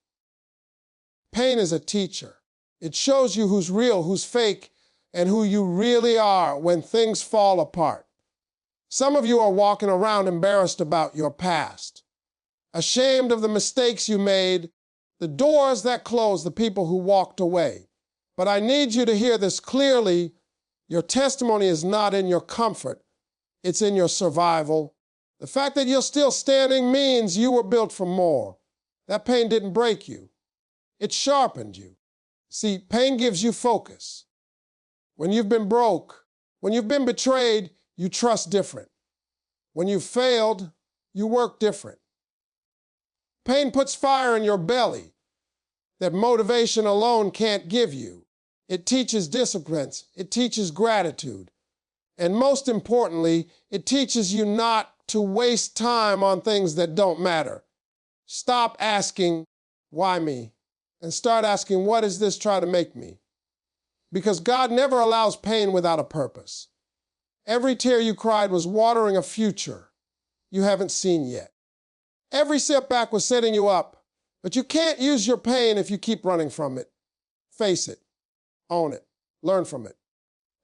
S2: Pain is a teacher. It shows you who's real, who's fake, and who you really are when things fall apart. Some of you are walking around embarrassed about your past, ashamed of the mistakes you made, the doors that closed, the people who walked away. But I need you to hear this clearly. Your testimony is not in your comfort. It's in your survival. The fact that you're still standing means you were built for more. That pain didn't break you. It sharpened you. See, pain gives you focus. When you've been broke, when you've been betrayed, you trust different. When you've failed, you work different. Pain puts fire in your belly that motivation alone can't give you. It teaches disciplines. It teaches gratitude. And most importantly, it teaches you not to waste time on things that don't matter. Stop asking, why me? And start asking, what is this trying to make me? Because God never allows pain without a purpose. Every tear you cried was watering a future you haven't seen yet. Every setback was setting you up, but you can't use your pain if you keep running from it. Face it, own it, learn from it,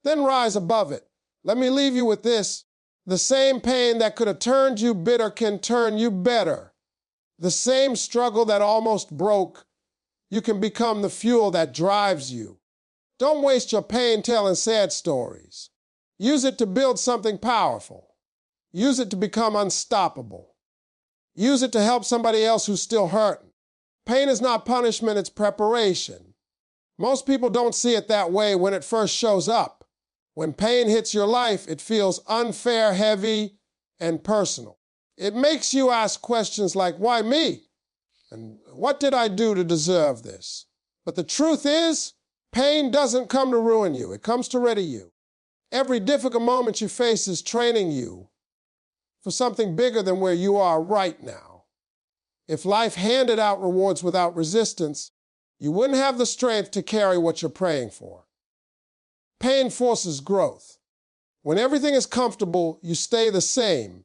S2: then rise above it. Let me leave you with this. The same pain that could have turned you bitter can turn you better. The same struggle that almost broke, you can become the fuel that drives you. Don't waste your pain telling sad stories. Use it to build something powerful. Use it to become unstoppable. Use it to help somebody else who's still hurting. Pain is not punishment, it's preparation. Most people don't see it that way when it first shows up. When pain hits your life, it feels unfair, heavy, and personal. It makes you ask questions like, why me? And what did I do to deserve this? But the truth is, pain doesn't come to ruin you. It comes to ready you. Every difficult moment you face is training you for something bigger than where you are right now. If life handed out rewards without resistance, you wouldn't have the strength to carry what you're praying for. Pain forces growth. When everything is comfortable, you stay the same.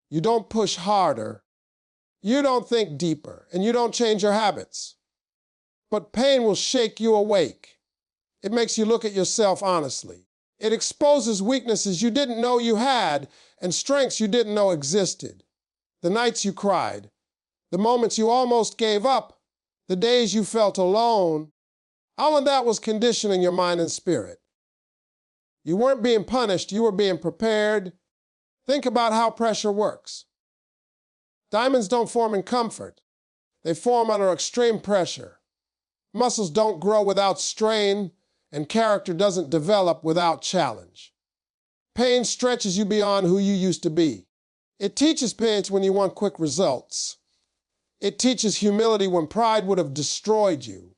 S2: You don't push harder. You don't think deeper, and you don't change your habits. But pain will shake you awake. It makes you look at yourself honestly. It exposes weaknesses you didn't know you had and strengths you didn't know existed. The nights you cried, the moments you almost gave up, the days you felt alone, all of that was conditioning your mind and spirit. You weren't being punished, you were being prepared. Think about how pressure works. Diamonds don't form in comfort. They form under extreme pressure. Muscles don't grow without strain, and character doesn't develop without challenge. Pain stretches you beyond who you used to be. It teaches patience when you want quick results. It teaches humility when pride would have destroyed you.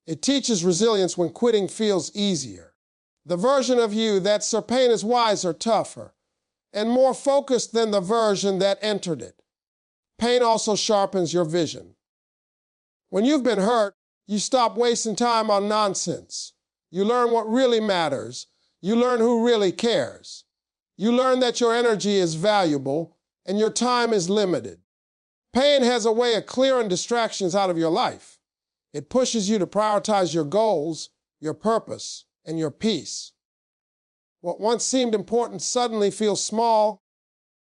S2: It teaches resilience when quitting feels easier. The version of you that saw pain is wiser, tougher, and more focused than the version that entered it. Pain also sharpens your vision. When you've been hurt, you stop wasting time on nonsense. You learn what really matters. You learn who really cares. You learn that your energy is valuable and your time is limited. Pain has a way of clearing distractions out of your life. It pushes you to prioritize your goals, your purpose, and your peace. What once seemed important suddenly feels small,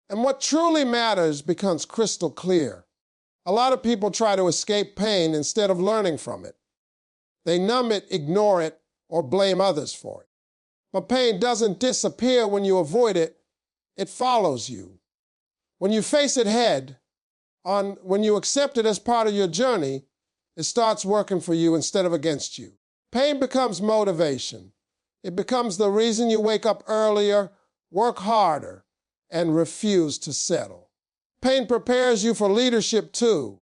S2: and what truly matters becomes crystal clear. A lot of people try to escape pain instead of learning from it. They numb it, ignore it, or blame others for it. But pain doesn't disappear when you avoid it. It follows you. When you face it head on, when you accept it as part of your journey, it starts working for you instead of against you. Pain becomes motivation. It becomes the reason you wake up earlier, work harder, and refuse to settle. Pain prepares you for leadership too.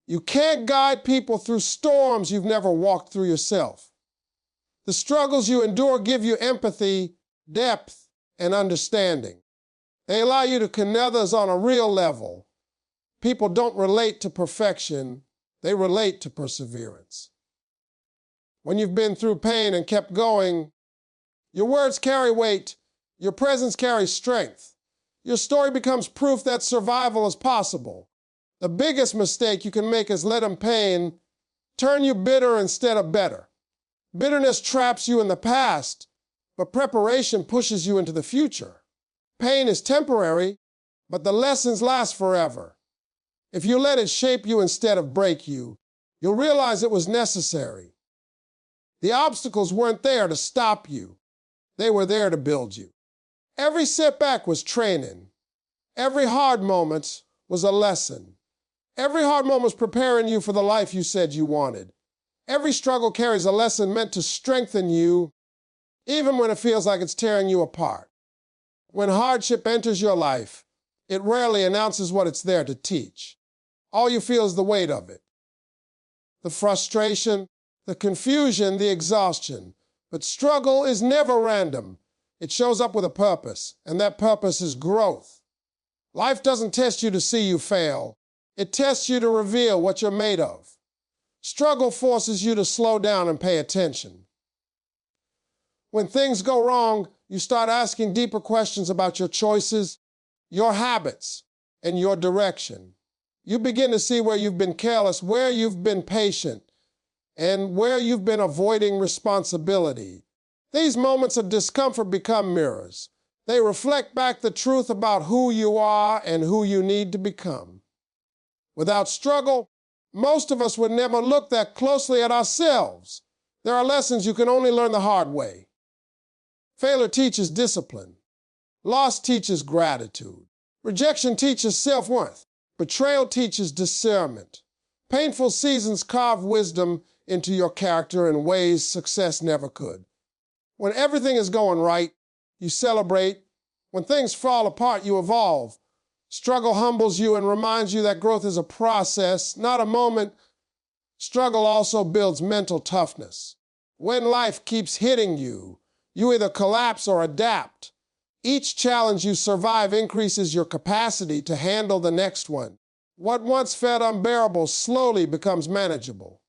S2: You can't guide people through storms you've never walked through yourself. The struggles you endure give you empathy, depth, and understanding. They allow you to connect others on a real level. People don't relate to perfection, they relate to perseverance. When you've been through pain and kept going, your words carry weight, your presence carries strength. Your story becomes proof that survival is possible. The biggest mistake you can make is letting pain turn you bitter instead of better. Bitterness traps you in the past, but preparation pushes you into the future. Pain is temporary, but the lessons last forever. If you let it shape you instead of break you, you'll realize it was necessary. The obstacles weren't there to stop you. They were there to build you. Every setback was training. Every hard moment was a lesson. Every hard moment was preparing you for the life you said you wanted. Every struggle carries a lesson meant to strengthen you, even when it feels like it's tearing you apart. When hardship enters your life, it rarely announces what it's there to teach. All you feel is the weight of it. The frustration, the confusion, the exhaustion. But struggle is never random. It shows up with a purpose, and that purpose is growth. Life doesn't test you to see you fail. It tests you to reveal what you're made of. Struggle forces you to slow down and pay attention. When things go wrong, you start asking deeper questions about your choices, your habits, and your direction. You begin to see where you've been careless, where you've been patient, and where you've been avoiding responsibility. These moments of discomfort become mirrors. They reflect back the truth about who you are and who you need to become. Without struggle, most of us would never look that closely at ourselves. There are lessons you can only learn the hard way. Failure teaches discipline. Loss teaches gratitude. Rejection teaches self-worth. Betrayal teaches discernment. Painful seasons carve wisdom into your character in ways success never could. When everything is going right, you celebrate. When things fall apart, you evolve. Struggle humbles you and reminds you that growth is a process, not a moment. Struggle also builds mental toughness. When life keeps hitting you, you either collapse or adapt. Each challenge you survive increases your capacity to handle the next one. What once felt unbearable slowly becomes manageable.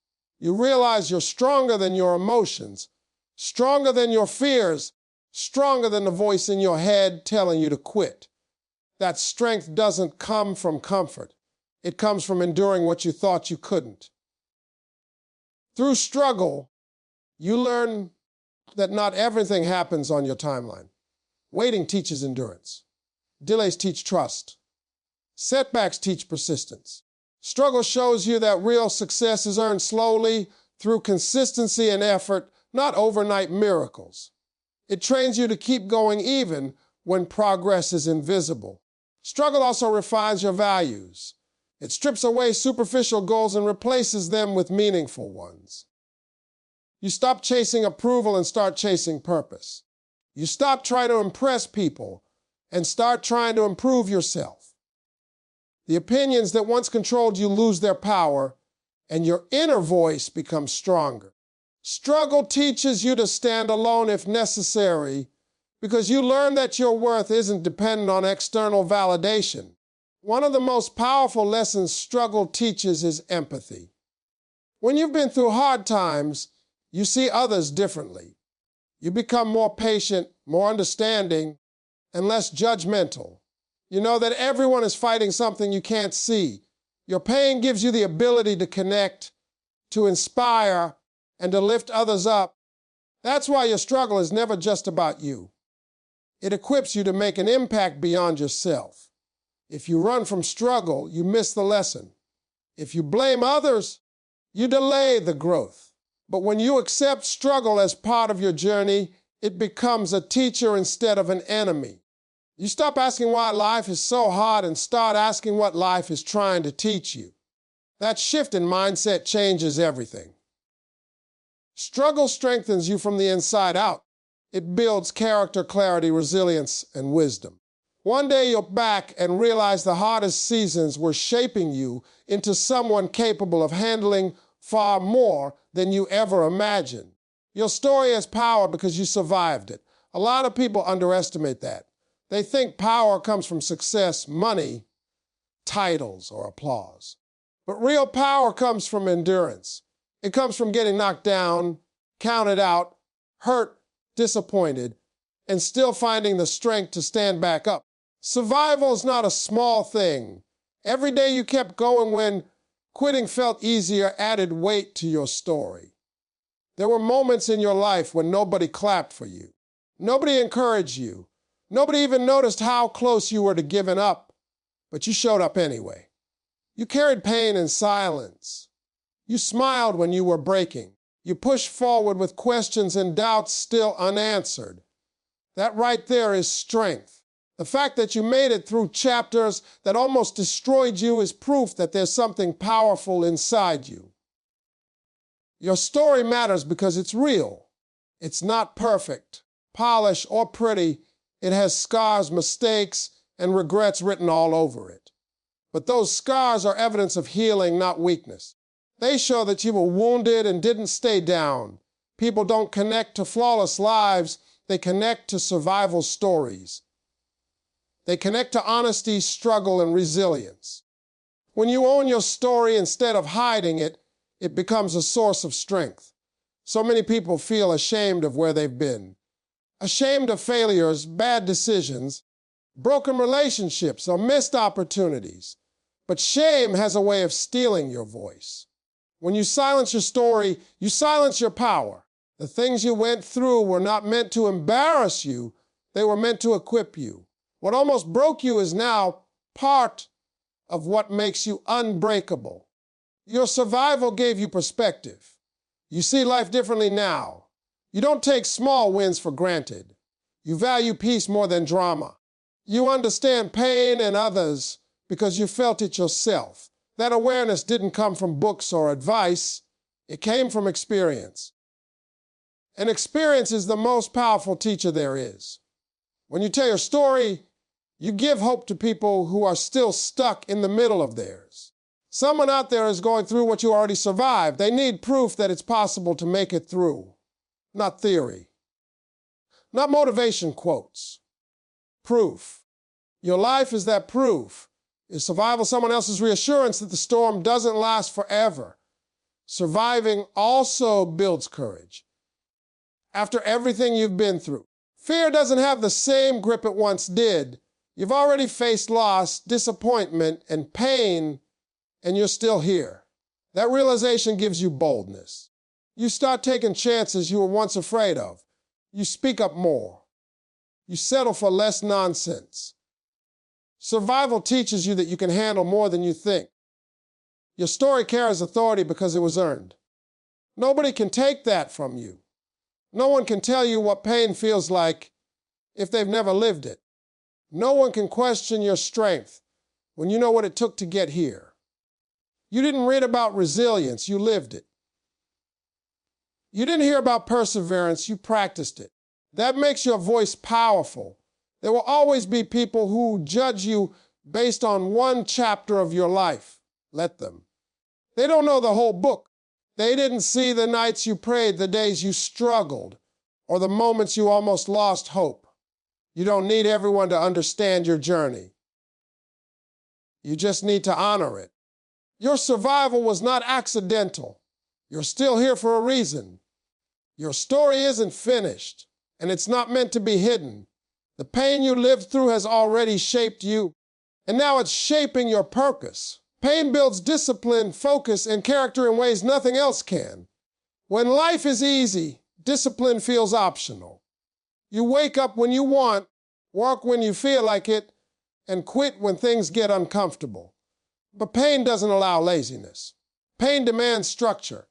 S2: You realize you're stronger than your emotions, stronger than your fears, stronger than the voice in your head telling you to quit. That strength doesn't come from comfort. It comes from enduring what you thought you couldn't. Through struggle, you learn that not everything happens on your timeline. Waiting teaches endurance. Delays teach trust. Setbacks teach persistence. Struggle shows you that real success is earned slowly through consistency and effort, not overnight miracles. It trains you to keep going even when progress is invisible. Struggle also refines your values. It strips away superficial goals and replaces them with meaningful ones. You stop chasing approval and start chasing purpose. You stop trying to impress people and start trying to improve yourself. The opinions that once controlled you lose their power, and your inner voice becomes stronger. Struggle teaches you to stand alone if necessary, because you learn that your worth isn't dependent on external validation. One of the most powerful lessons struggle teaches is empathy. When you've been through hard times, you see others differently. You become more patient, more understanding, and less judgmental. You know that everyone is fighting something you can't see. Your pain gives you the ability to connect, to inspire, and to lift others up. That's why your struggle is never just about you. It equips you to make an impact beyond yourself. If you run from struggle, you miss the lesson. If you blame others, you delay the growth. But when you accept struggle as part of your journey, it becomes a teacher instead of an enemy. You stop asking why life is so hard and start asking what life is trying to teach you. That shift in mindset changes everything. Struggle strengthens you from the inside out. It builds character, clarity, resilience, and wisdom. One day you'll back and realize the hardest seasons were shaping you into someone capable of handling far more than you ever imagined. Your story has power because you survived it. A lot of people underestimate that. They think power comes from success, money, titles, or applause. But real power comes from endurance. It comes from getting knocked down, counted out, hurt, disappointed, and still finding the strength to stand back up. Survival is not a small thing. Every day you kept going when quitting felt easier added weight to your story. There were moments in your life when nobody clapped for you. Nobody encouraged you. Nobody even noticed how close you were to giving up, but you showed up anyway. You carried pain in silence. You smiled when you were breaking. You pushed forward with questions and doubts still unanswered. That right there is strength. The fact that you made it through chapters that almost destroyed you is proof that there's something powerful inside you. Your story matters because it's real. It's not perfect, polished, or pretty. It has scars, mistakes, and regrets written all over it. But those scars are evidence of healing, not weakness. They show that you were wounded and didn't stay down. People don't connect to flawless lives. They connect to survival stories. They connect to honesty, struggle, and resilience. When you own your story instead of hiding it, it becomes a source of strength. So many people feel ashamed of where they've been. Ashamed of failures, bad decisions, broken relationships, or missed opportunities. But shame has a way of stealing your voice. When you silence your story, you silence your power. The things you went through were not meant to embarrass you, they were meant to equip you. What almost broke you is now part of what makes you unbreakable. Your survival gave you perspective. You see life differently now. You don't take small wins for granted. You value peace more than drama. You understand pain in others because you felt it yourself. That awareness didn't come from books or advice. It came from experience. And experience is the most powerful teacher there is. When you tell your story, you give hope to people who are still stuck in the middle of theirs. Someone out there is going through what you already survived. They need proof that it's possible to make it through. Not theory. Not motivation quotes. Proof. Your life is that proof. Is survival someone else's reassurance that the storm doesn't last forever? Surviving also builds courage. After everything you've been through, fear doesn't have the same grip it once did. You've already faced loss, disappointment, and pain, and you're still here. That realization gives you boldness. You start taking chances you were once afraid of. You speak up more. You settle for less nonsense. Survival teaches you that you can handle more than you think. Your story carries authority because it was earned. Nobody can take that from you. No one can tell you what pain feels like if they've never lived it. No one can question your strength when you know what it took to get here. You didn't read about resilience, you lived it. You didn't hear about perseverance, you practiced it. That makes your voice powerful. There will always be people who judge you based on one chapter of your life. Let them. They don't know the whole book. They didn't see the nights you prayed, the days you struggled, or the moments you almost lost hope. You don't need everyone to understand your journey. You just need to honor it. Your survival was not accidental. You're still here for a reason. Your story isn't finished, and it's not meant to be hidden. The pain you lived through has already shaped you, and now it's shaping your purpose. Pain builds discipline, focus, and character in ways nothing else can. When life is easy, discipline feels optional. You wake up when you want, work when you feel like it, and quit when things get uncomfortable. But pain doesn't allow laziness. Pain demands structure.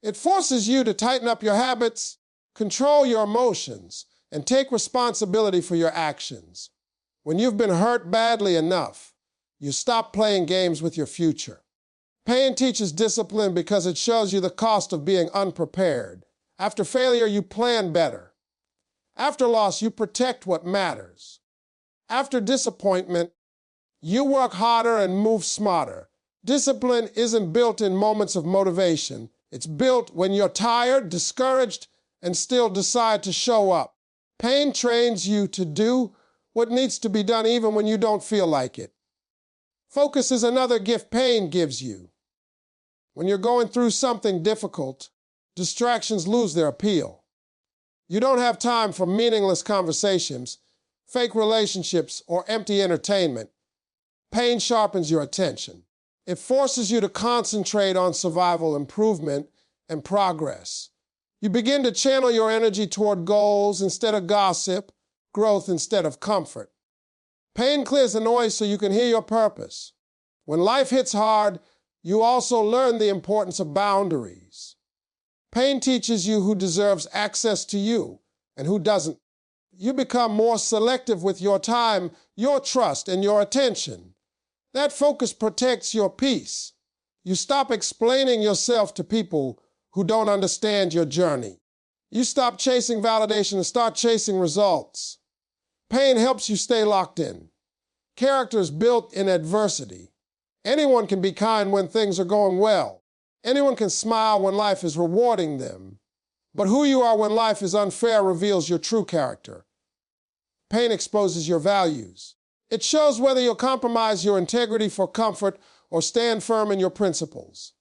S2: It forces you to tighten up your habits, control your emotions, and take responsibility for your actions. When you've been hurt badly enough, you stop playing games with your future. Pain teaches discipline because it shows you the cost of being unprepared. After failure, you plan better. After loss, you protect what matters. After disappointment, you work harder and move smarter. Discipline isn't built in moments of motivation. It's built when you're tired, discouraged, and still decide to show up. Pain trains you to do what needs to be done even when you don't feel like it. Focus is another gift pain gives you. When you're going through something difficult, distractions lose their appeal. You don't have time for meaningless conversations, fake relationships, or empty entertainment. Pain sharpens your attention. It forces you to concentrate on survival, improvement, and progress. You begin to channel your energy toward goals instead of gossip, growth instead of comfort. Pain clears the noise so you can hear your purpose. When life hits hard, you also learn the importance of boundaries. Pain teaches you who deserves access to you and who doesn't. You become more selective with your time, your trust, and your attention. That focus protects your peace. You stop explaining yourself to people who don't understand your journey. You stop chasing validation and start chasing results. Pain helps you stay locked in. Character is built in adversity. Anyone can be kind when things are going well. Anyone can smile when life is rewarding them. But who you are when life is unfair reveals your true character. Pain exposes your values. It shows whether you'll compromise your integrity for comfort or stand firm in your principles.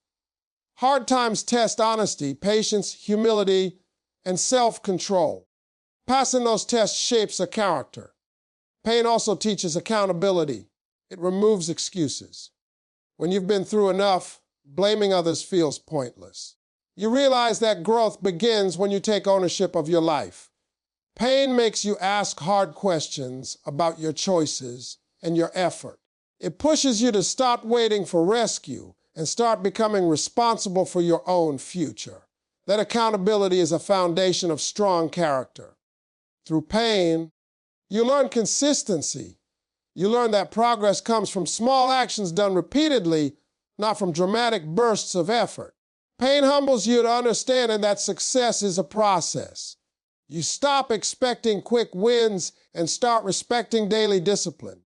S2: Hard times test honesty, patience, humility, and self-control. Passing those tests shapes a character. Pain also teaches accountability. It removes excuses. When you've been through enough, blaming others feels pointless. You realize that growth begins when you take ownership of your life. Pain makes you ask hard questions about your choices and your effort. It pushes you to stop waiting for rescue and start becoming responsible for your own future. That accountability is a foundation of strong character. Through pain, you learn consistency. You learn that progress comes from small actions done repeatedly, not from dramatic bursts of effort. Pain humbles you to understanding that success is a process. You stop expecting quick wins and start respecting daily discipline.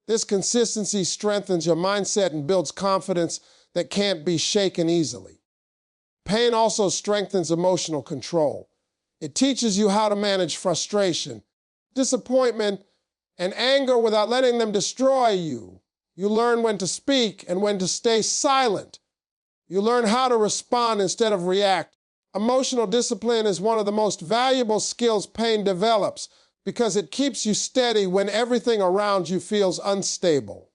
S2: This consistency strengthens your mindset and builds confidence that can't be shaken easily. Pain also strengthens emotional control. It teaches you how to manage frustration, disappointment, and anger without letting them destroy you. You learn when to speak and when to stay silent. You learn how to respond instead of react. Emotional discipline is one of the most valuable skills pain develops because it keeps you steady when everything around you feels unstable.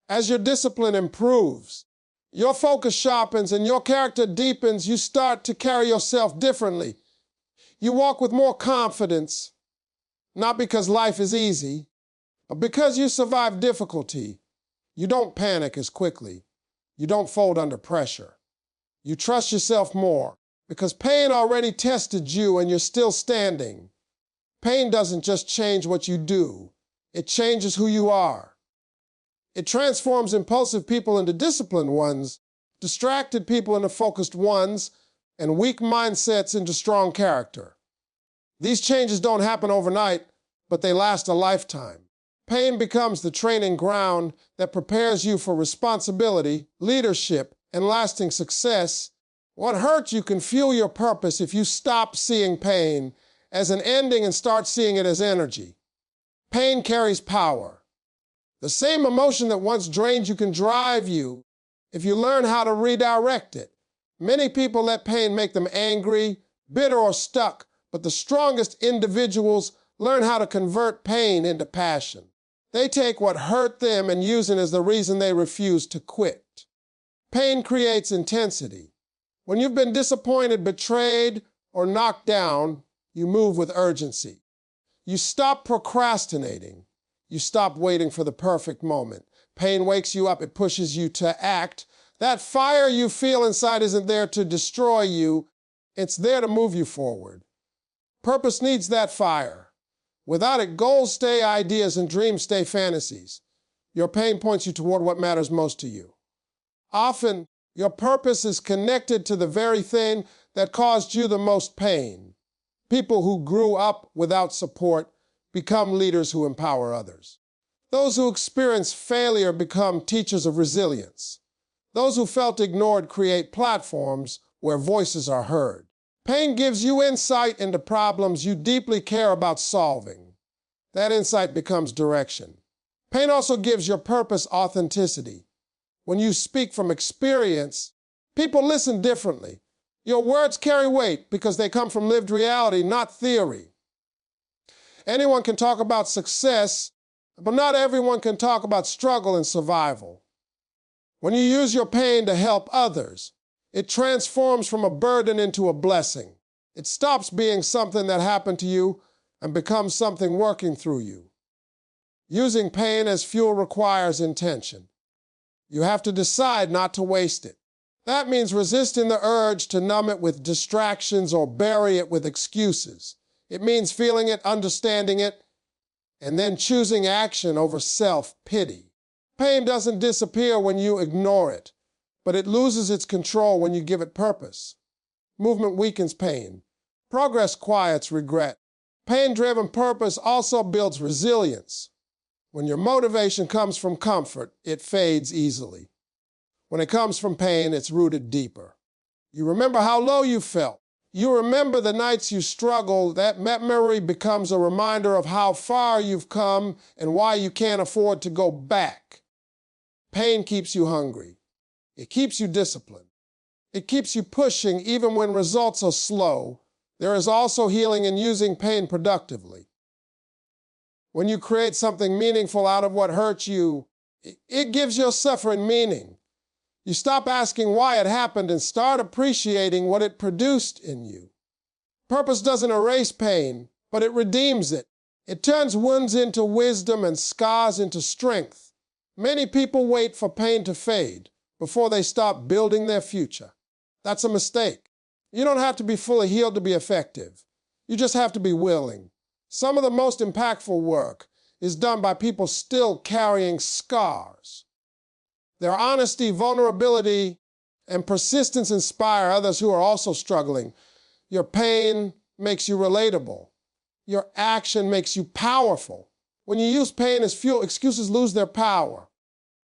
S2: As your discipline improves, your focus sharpens and your character deepens, you start to carry yourself differently. You walk with more confidence, not because life is easy, but because you survive difficulty. You don't panic as quickly. You don't fold under pressure. You trust yourself more because pain already tested you and you're still standing. Pain doesn't just change what you do, It changes who you are. It transforms impulsive people into disciplined ones, distracted people into focused ones, and weak mindsets into strong character. These changes don't happen overnight, but they last a lifetime. Pain becomes the training ground that prepares you for responsibility, leadership, and lasting success. What hurts you can fuel your purpose if you stop seeing pain as an ending and start seeing it as energy. Pain carries power. The same emotion that once drained you can drive you if you learn how to redirect it. Many people let pain make them angry, bitter, or stuck, but the strongest individuals learn how to convert pain into passion. They take what hurt them and use it as the reason they refuse to quit. Pain creates intensity. When you've been disappointed, betrayed, or knocked down, you move with urgency. You stop procrastinating. You stop waiting for the perfect moment. Pain wakes you up. It pushes you to act. That fire you feel inside isn't there to destroy you. It's there to move you forward. Purpose needs that fire. Without it, goals stay ideas and dreams stay fantasies. Your pain points you toward what matters most to you. Often, your purpose is connected to the very thing that caused you the most pain. People who grew up without support become leaders who empower others. Those who experience failure become teachers of resilience. Those who felt ignored create platforms where voices are heard. Pain gives you insight into problems you deeply care about solving. That insight becomes direction. Pain also gives your purpose authenticity. When you speak from experience, people listen differently. Your words carry weight because they come from lived reality, not theory. Anyone can talk about success, but not everyone can talk about struggle and survival. When you use your pain to help others, it transforms from a burden into a blessing. It stops being something that happened to you and becomes something working through you. Using pain as fuel requires intention. You have to decide not to waste it. That means resisting the urge to numb it with distractions or bury it with excuses. It means feeling it, understanding it, and then choosing action over self-pity. Pain doesn't disappear when you ignore it, but it loses its control when you give it purpose. Movement weakens pain. Progress quiets regret. Pain-driven purpose also builds resilience. When your motivation comes from comfort, it fades easily. When it comes from pain, it's rooted deeper. You remember how low you felt. You remember the nights you struggled. That memory becomes a reminder of how far you've come and why you can't afford to go back. Pain keeps you hungry. It keeps you disciplined. It keeps you pushing even when results are slow. There is also healing in using pain productively. When you create something meaningful out of what hurts you, it gives your suffering meaning. You stop asking why it happened and start appreciating what it produced in you. Purpose doesn't erase pain, but it redeems it. It turns wounds into wisdom and scars into strength. Many people wait for pain to fade before they stop building their future. That's a mistake. You don't have to be fully healed to be effective. You just have to be willing. Some of the most impactful work is done by people still carrying scars. Their honesty, vulnerability, and persistence inspire others who are also struggling. Your pain makes you relatable. Your action makes you powerful. When you use pain as fuel, excuses lose their power.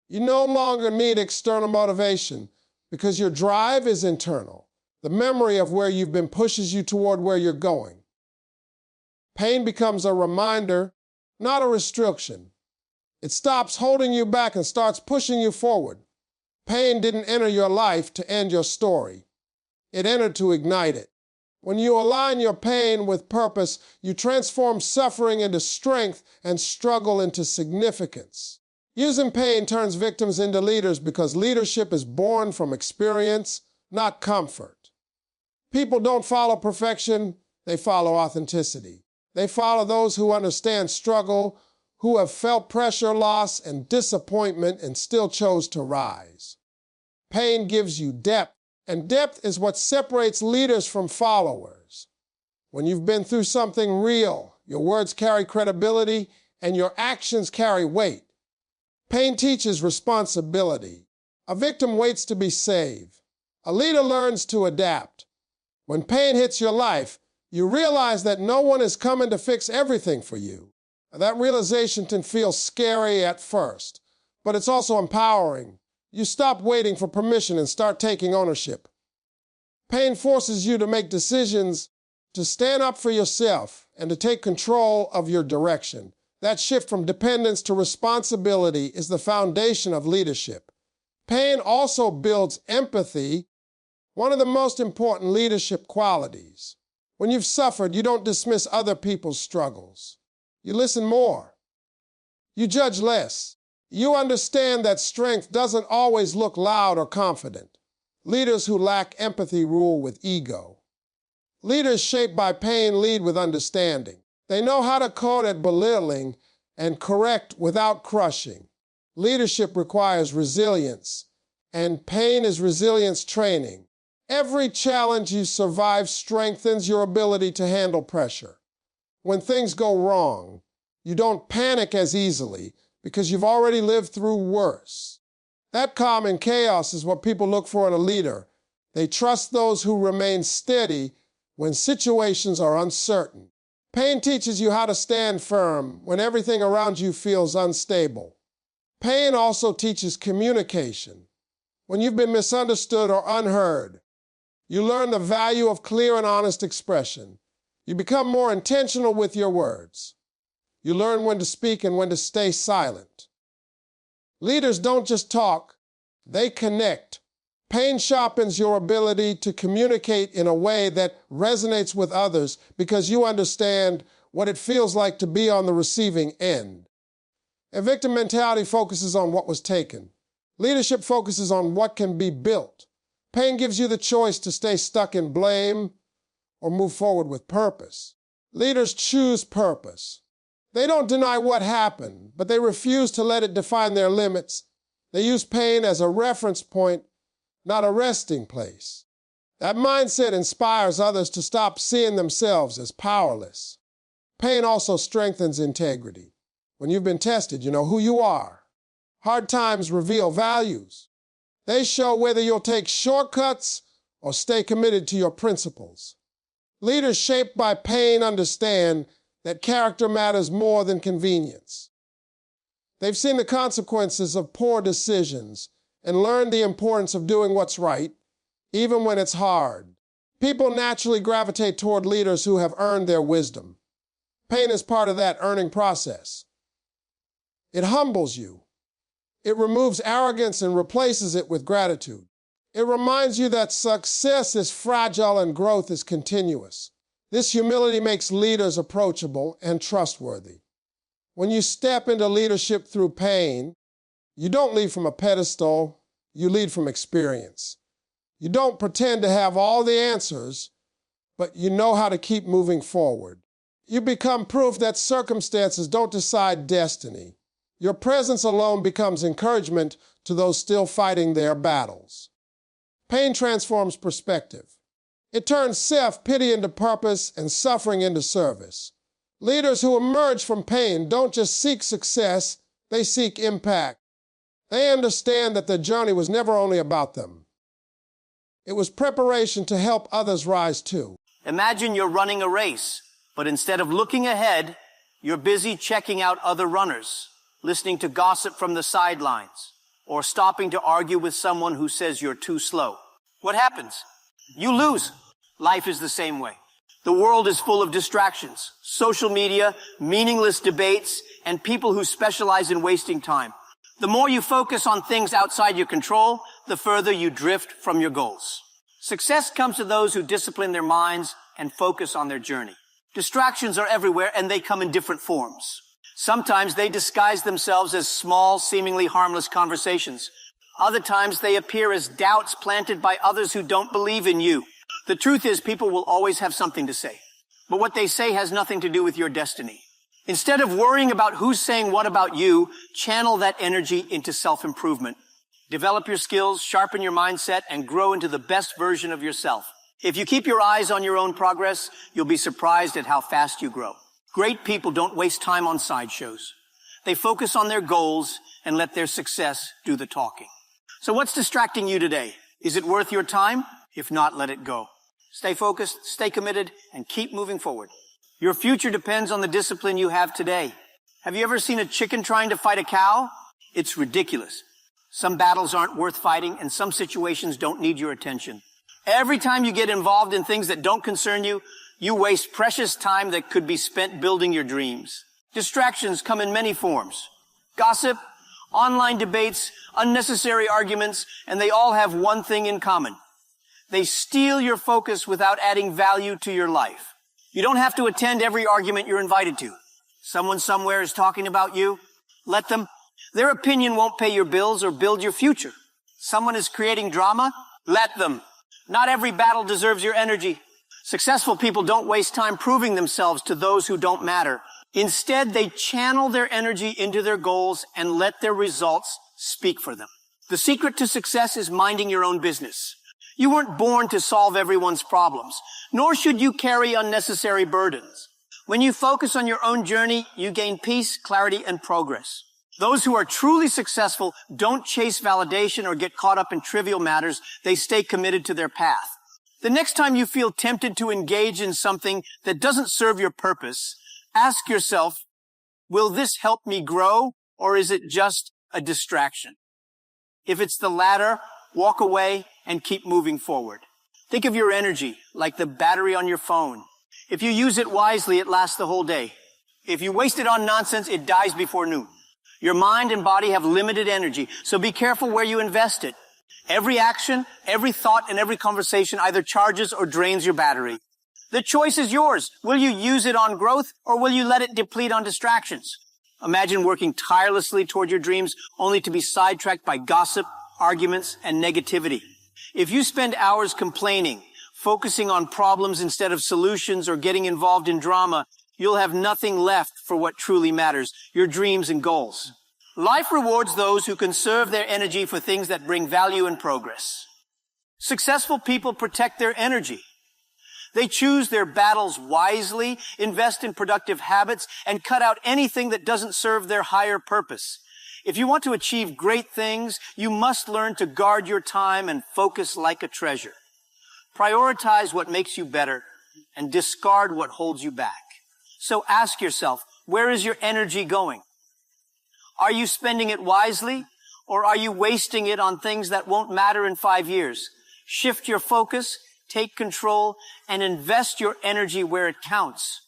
S2: You no longer need external motivation because your drive is internal. The memory of where you've been pushes you toward where you're going. Pain becomes a reminder, not a restriction. It stops holding you back and starts pushing you forward. Pain didn't enter your life to end your story. It entered to ignite it. When you align your pain with purpose, you transform suffering into strength and struggle into significance. Using pain turns victims into leaders because leadership is born from experience, not comfort. People don't follow perfection, they follow authenticity. They follow those who understand struggle, who have felt pressure, loss, and disappointment and still chose to rise. Pain gives you depth, and depth is what separates leaders from followers. When you've been through something real, your words carry credibility and your actions carry weight. Pain teaches responsibility. A victim waits to be saved. A leader learns to adapt. When pain hits your life, you realize that no one is coming to fix everything for you. That realization can feel scary at first, but it's also empowering. You stop waiting for permission and start taking ownership. Pain forces you to make decisions, to stand up for yourself, and to take control of your direction. That shift from dependence to responsibility is the foundation of leadership. Pain also builds empathy, one of the most important leadership qualities. When you've suffered, you don't dismiss other people's struggles. You listen more. You judge less. You understand that strength doesn't always look loud or confident. Leaders who lack empathy rule with ego. Leaders shaped by pain lead with understanding. They know how to code at belittling and correct without crushing. Leadership requires resilience, and pain is resilience training. Every challenge you survive strengthens your ability to handle pressure. When things go wrong, you don't panic as easily because you've already lived through worse. That calm in chaos is what people look for in a leader. They trust those who remain steady when situations are uncertain. Pain teaches you how to stand firm when everything around you feels unstable. Pain also teaches communication. When you've been misunderstood or unheard, you learn the value of clear and honest expression. You become more intentional with your words. You learn when to speak and when to stay silent. Leaders don't just talk, they connect. Pain sharpens your ability to communicate in a way that resonates with others because you understand what it feels like to be on the receiving end. A victim mentality focuses on what was taken. Leadership focuses on what can be built. Pain gives you the choice to stay stuck in blame or move forward with purpose. Leaders choose purpose. They don't deny what happened, but they refuse to let it define their limits. They use pain as a reference point, not a resting place. That mindset inspires others to stop seeing themselves as powerless. Pain also strengthens integrity. When you've been tested, you know who you are. Hard times reveal values. They show whether you'll take shortcuts or stay committed to your principles. Leaders shaped by pain understand that character matters more than convenience. They've seen the consequences of poor decisions and learned the importance of doing what's right, even when it's hard. People naturally gravitate toward leaders who have earned their wisdom. Pain is part of that earning process. It humbles you. It removes arrogance and replaces it with gratitude. It reminds you that success is fragile and growth is continuous. This humility makes leaders approachable and trustworthy. When you step into leadership through pain, you don't lead from a pedestal, you lead from experience. You don't pretend to have all the answers, but you know how to keep moving forward. You become proof that circumstances don't decide destiny. Your presence alone becomes encouragement to those still fighting their battles. Pain transforms perspective. It turns self-pity into purpose and suffering into service. Leaders who emerge from pain don't just seek success, they seek impact. They understand that their journey was never only about them. It was preparation to help others rise too.
S7: Imagine you're running a race, but instead of looking ahead, you're busy checking out other runners, listening to gossip from the sidelines, or stopping to argue with someone who says you're too slow. What happens? You lose. Life is the same way. The world is full of distractions, social media, meaningless debates, and people who specialize in wasting time. The more you focus on things outside your control, the further you drift from your goals. Success comes to those who discipline their minds and focus on their journey. Distractions are everywhere, and they come in different forms. Sometimes they disguise themselves as small, seemingly harmless conversations. Other times they appear as doubts planted by others who don't believe in you. The truth is, people will always have something to say. But what they say has nothing to do with your destiny. Instead of worrying about who's saying what about you, channel that energy into self-improvement. Develop your skills, sharpen your mindset, and grow into the best version of yourself. If you keep your eyes on your own progress, you'll be surprised at how fast you grow. Great people don't waste time on sideshows. They focus on their goals and let their success do the talking. So what's distracting you today? Is it worth your time? If not, let it go. Stay focused, stay committed, and keep moving forward. Your future depends on the discipline you have today. Have you ever seen a chicken trying to fight a cow? It's ridiculous. Some battles aren't worth fighting, and some situations don't need your attention. Every time you get involved in things that don't concern you, you waste precious time that could be spent building your dreams. Distractions come in many forms. Gossip, online debates, unnecessary arguments, and they all have one thing in common. They steal your focus without adding value to your life. You don't have to attend every argument you're invited to. Someone somewhere is talking about you. Let them. Their opinion won't pay your bills or build your future. Someone is creating drama. Let them. Not every battle deserves your energy. Successful people don't waste time proving themselves to those who don't matter. Instead, they channel their energy into their goals and let their results speak for them. The secret to success is minding your own business. You weren't born to solve everyone's problems, nor should you carry unnecessary burdens. When you focus on your own journey, you gain peace, clarity, and progress. Those who are truly successful don't chase validation or get caught up in trivial matters. They stay committed to their path. The next time you feel tempted to engage in something that doesn't serve your purpose, ask yourself, will this help me grow, or is it just a distraction? If it's the latter, walk away and keep moving forward. Think of your energy like the battery on your phone. If you use it wisely, it lasts the whole day. If you waste it on nonsense, it dies before noon. Your mind and body have limited energy, so be careful where you invest it. Every action, every thought, and every conversation either charges or drains your battery. The choice is yours. Will you use it on growth, or will you let it deplete on distractions? Imagine working tirelessly toward your dreams only to be sidetracked by gossip, arguments, and negativity. If you spend hours complaining, focusing on problems instead of solutions, or getting involved in drama, you'll have nothing left for what truly matters, your dreams and goals. Life rewards those who conserve their energy for things that bring value and progress. Successful people protect their energy. They choose their battles wisely, invest in productive habits, and cut out anything that doesn't serve their higher purpose. If you want to achieve great things, you must learn to guard your time and focus like a treasure. Prioritize what makes you better and discard what holds you back. So ask yourself, where is your energy going? Are you spending it wisely, or are you wasting it on things that won't matter in 5 years? Shift your focus, take control, and invest your energy where it counts.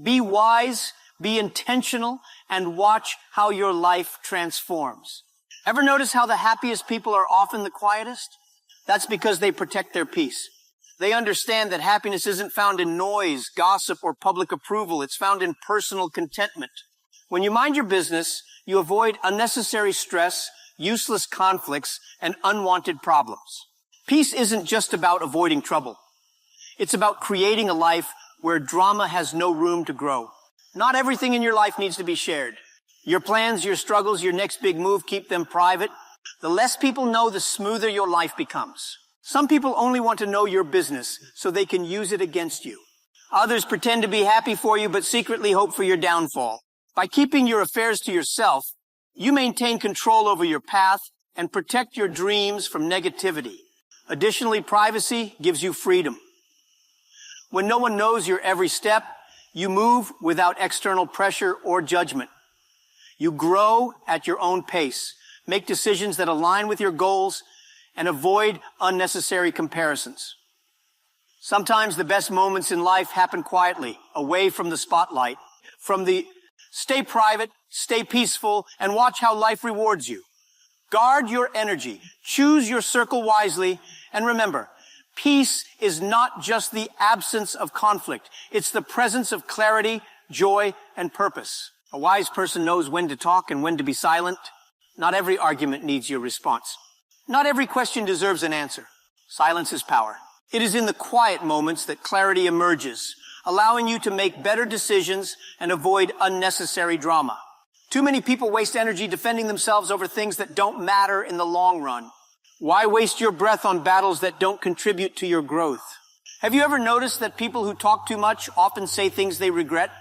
S7: Be wise, be intentional, and watch how your life transforms. Ever notice how the happiest people are often the quietest? That's because they protect their peace. They understand that happiness isn't found in noise, gossip, or public approval. It's found in personal contentment. When you mind your business, you avoid unnecessary stress, useless conflicts, and unwanted problems. Peace isn't just about avoiding trouble. It's about creating a life where drama has no room to grow. Not everything in your life needs to be shared. Your plans, your struggles, your next big move, keep them private. The less people know, the smoother your life becomes. Some people only want to know your business so they can use it against you. Others pretend to be happy for you but secretly hope for your downfall. By keeping your affairs to yourself, you maintain control over your path and protect your dreams from negativity. Additionally, privacy gives you freedom. When no one knows your every step, you move without external pressure or judgment. You grow at your own pace, make decisions that align with your goals, and avoid unnecessary comparisons. Sometimes the best moments in life happen quietly, away from the spotlight. Stay private, stay peaceful, and watch how life rewards you. Guard your energy, choose your circle wisely, and remember, peace is not just the absence of conflict. It's the presence of clarity, joy, and purpose. A wise person knows when to talk and when to be silent. Not every argument needs your response. Not every question deserves an answer. Silence is power. It is in the quiet moments that clarity emerges, allowing you to make better decisions and avoid unnecessary drama. Too many people waste energy defending themselves over things that don't matter in the long run. Why waste your breath on battles that don't contribute to your growth? Have you ever noticed that people who talk too much often say things they regret?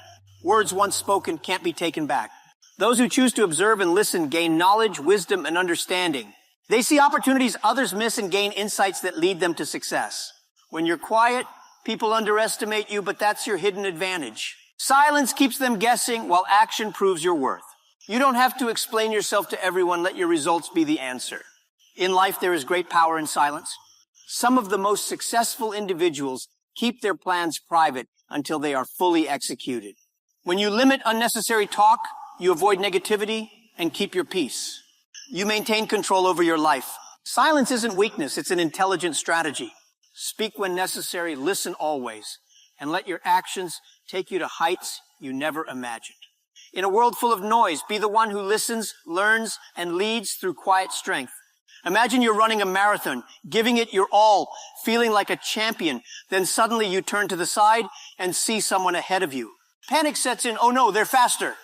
S7: Words once spoken can't be taken back. Those who choose to observe and listen gain knowledge, wisdom, and understanding. They see opportunities others miss and gain insights that lead them to success. When you're quiet, people underestimate you, but that's your hidden advantage. Silence keeps them guessing, while action proves your worth. You don't have to explain yourself to everyone. Let your results be the answer. In life, there is great power in silence. Some of the most successful individuals keep their plans private until they are fully executed. When you limit unnecessary talk, you avoid negativity and keep your peace. You maintain control over your life. Silence isn't weakness, it's an intelligent strategy. Speak when necessary, listen always, and let your actions take you to heights you never imagined. In a world full of noise, be the one who listens, learns, and leads through quiet strength. Imagine you're running a marathon, giving it your all, feeling like a champion. Then suddenly you turn to the side and see someone ahead of you. Panic sets in. Oh no, they're faster.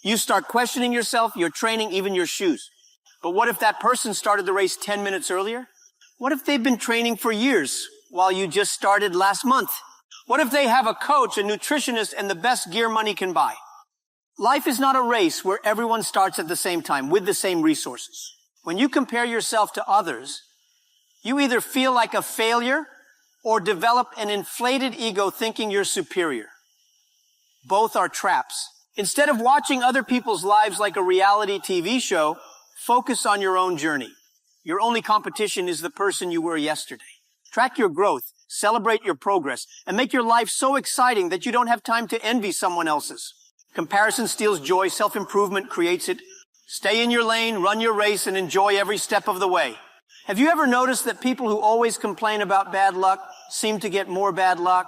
S7: You start questioning yourself, your training, even your shoes. But what if that person started the race 10 minutes earlier? What if they've been training for years while you just started last month? What if they have a coach, a nutritionist, and the best gear money can buy? Life is not a race where everyone starts at the same time with the same resources. When you compare yourself to others, you either feel like a failure or develop an inflated ego thinking you're superior. Both are traps. Instead of watching other people's lives like a reality TV show, focus on your own journey. Your only competition is the person you were yesterday. Track your growth, celebrate your progress, and make your life so exciting that you don't have time to envy someone else's. Comparison steals joy, self-improvement creates it. Stay in your lane, run your race, and enjoy every step of the way. Have you ever noticed that people who always complain about bad luck seem to get more bad luck?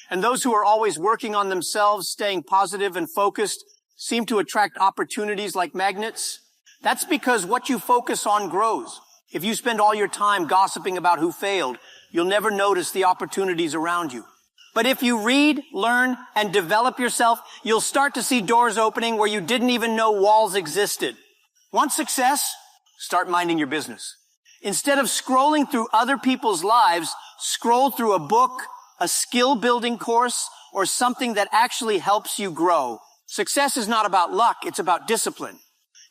S7: And those who are always working on themselves, staying positive and focused, seem to attract opportunities like magnets? That's because what you focus on grows. If you spend all your time gossiping about who failed, you'll never notice the opportunities around you. But if you read, learn, and develop yourself, you'll start to see doors opening where you didn't even know walls existed. Want success? Start minding your business. Instead of scrolling through other people's lives, scroll through a book, a skill-building course, or something that actually helps you grow. Success is not about luck, it's about discipline.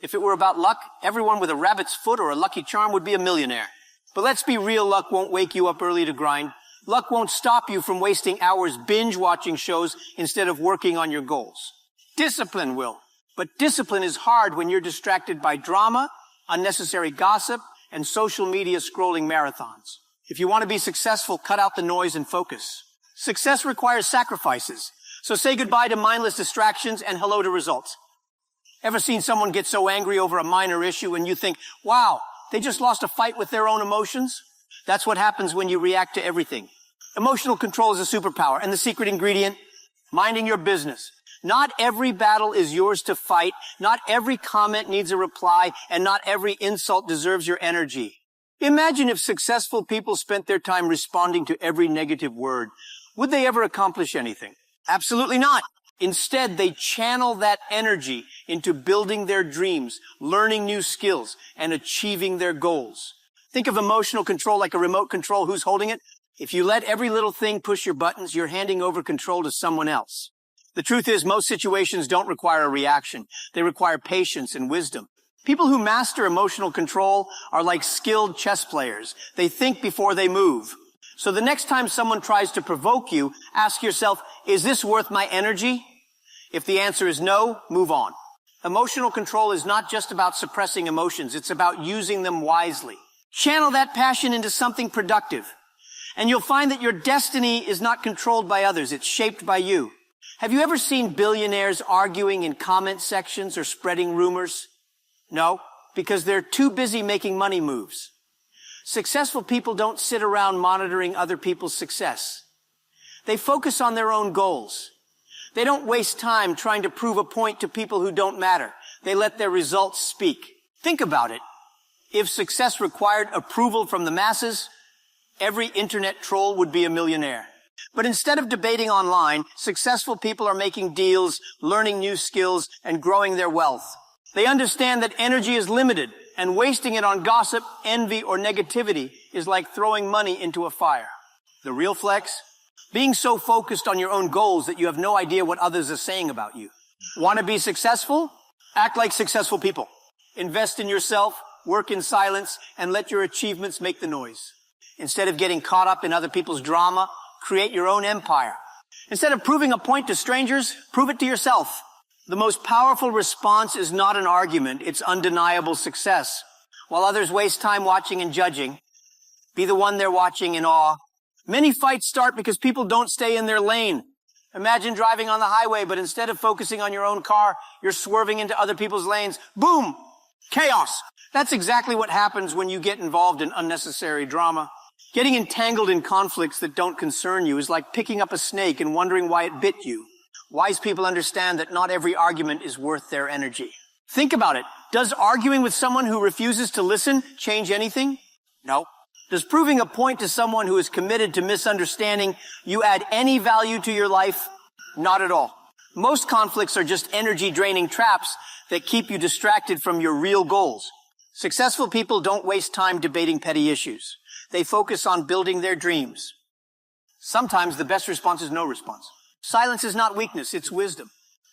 S7: If it were about luck, everyone with a rabbit's foot or a lucky charm would be a millionaire. But let's be real, luck won't wake you up early to grind. Luck won't stop you from wasting hours binge-watching shows instead of working on your goals. Discipline will. But discipline is hard when you're distracted by drama, unnecessary gossip, and social media scrolling marathons. If you want to be successful, cut out the noise and focus. Success requires sacrifices. So say goodbye to mindless distractions and hello to results. Ever seen someone get so angry over a minor issue and you think, wow, they just lost a fight with their own emotions? That's what happens when you react to everything. Emotional control is a superpower, and the secret ingredient, minding your business. Not every battle is yours to fight. Not every comment needs a reply, and not every insult deserves your energy. Imagine if successful people spent their time responding to every negative word. Would they ever accomplish anything? Absolutely not. Instead, they channel that energy into building their dreams, learning new skills, and achieving their goals. Think of emotional control like a remote control. Who's holding it? If you let every little thing push your buttons, you're handing over control to someone else. The truth is, most situations don't require a reaction. They require patience and wisdom. People who master emotional control are like skilled chess players. They think before they move. So the next time someone tries to provoke you, ask yourself, is this worth my energy? If the answer is no, move on. Emotional control is not just about suppressing emotions. It's about using them wisely. Channel that passion into something productive. And you'll find that your destiny is not controlled by others. It's shaped by you. Have you ever seen billionaires arguing in comment sections or spreading rumors? No, because they're too busy making money moves. Successful people don't sit around monitoring other people's success. They focus on their own goals. They don't waste time trying to prove a point to people who don't matter. They let their results speak. Think about it. If success required approval from the masses, every internet troll would be a millionaire. But instead of debating online, successful people are making deals, learning new skills, and growing their wealth. They understand that energy is limited, and wasting it on gossip, envy, or negativity is like throwing money into a fire. The real flex? Being so focused on your own goals that you have no idea what others are saying about you. Want to be successful? Act like successful people. Invest in yourself, work in silence, and let your achievements make the noise. Instead of getting caught up in other people's drama, create your own empire. Instead of proving a point to strangers, prove it to yourself. The most powerful response is not an argument, it's undeniable success. While others waste time watching and judging, be the one they're watching in awe. Many fights start because people don't stay in their lane. Imagine driving on the highway, but instead of focusing on your own car, you're swerving into other people's lanes. Boom! Chaos! That's exactly what happens when you get involved in unnecessary drama. Getting entangled in conflicts that don't concern you is like picking up a snake and wondering why it bit you. Wise people understand that not every argument is worth their energy. Think about it. Does arguing with someone who refuses to listen change anything? No. Does proving a point to someone who is committed to misunderstanding you add any value to your life? Not at all. Most conflicts are just energy-draining traps that keep you distracted from your real goals. Successful people don't waste time debating petty issues. They focus on building their dreams. Sometimes the best response is no response. Silence is not weakness, it's wisdom.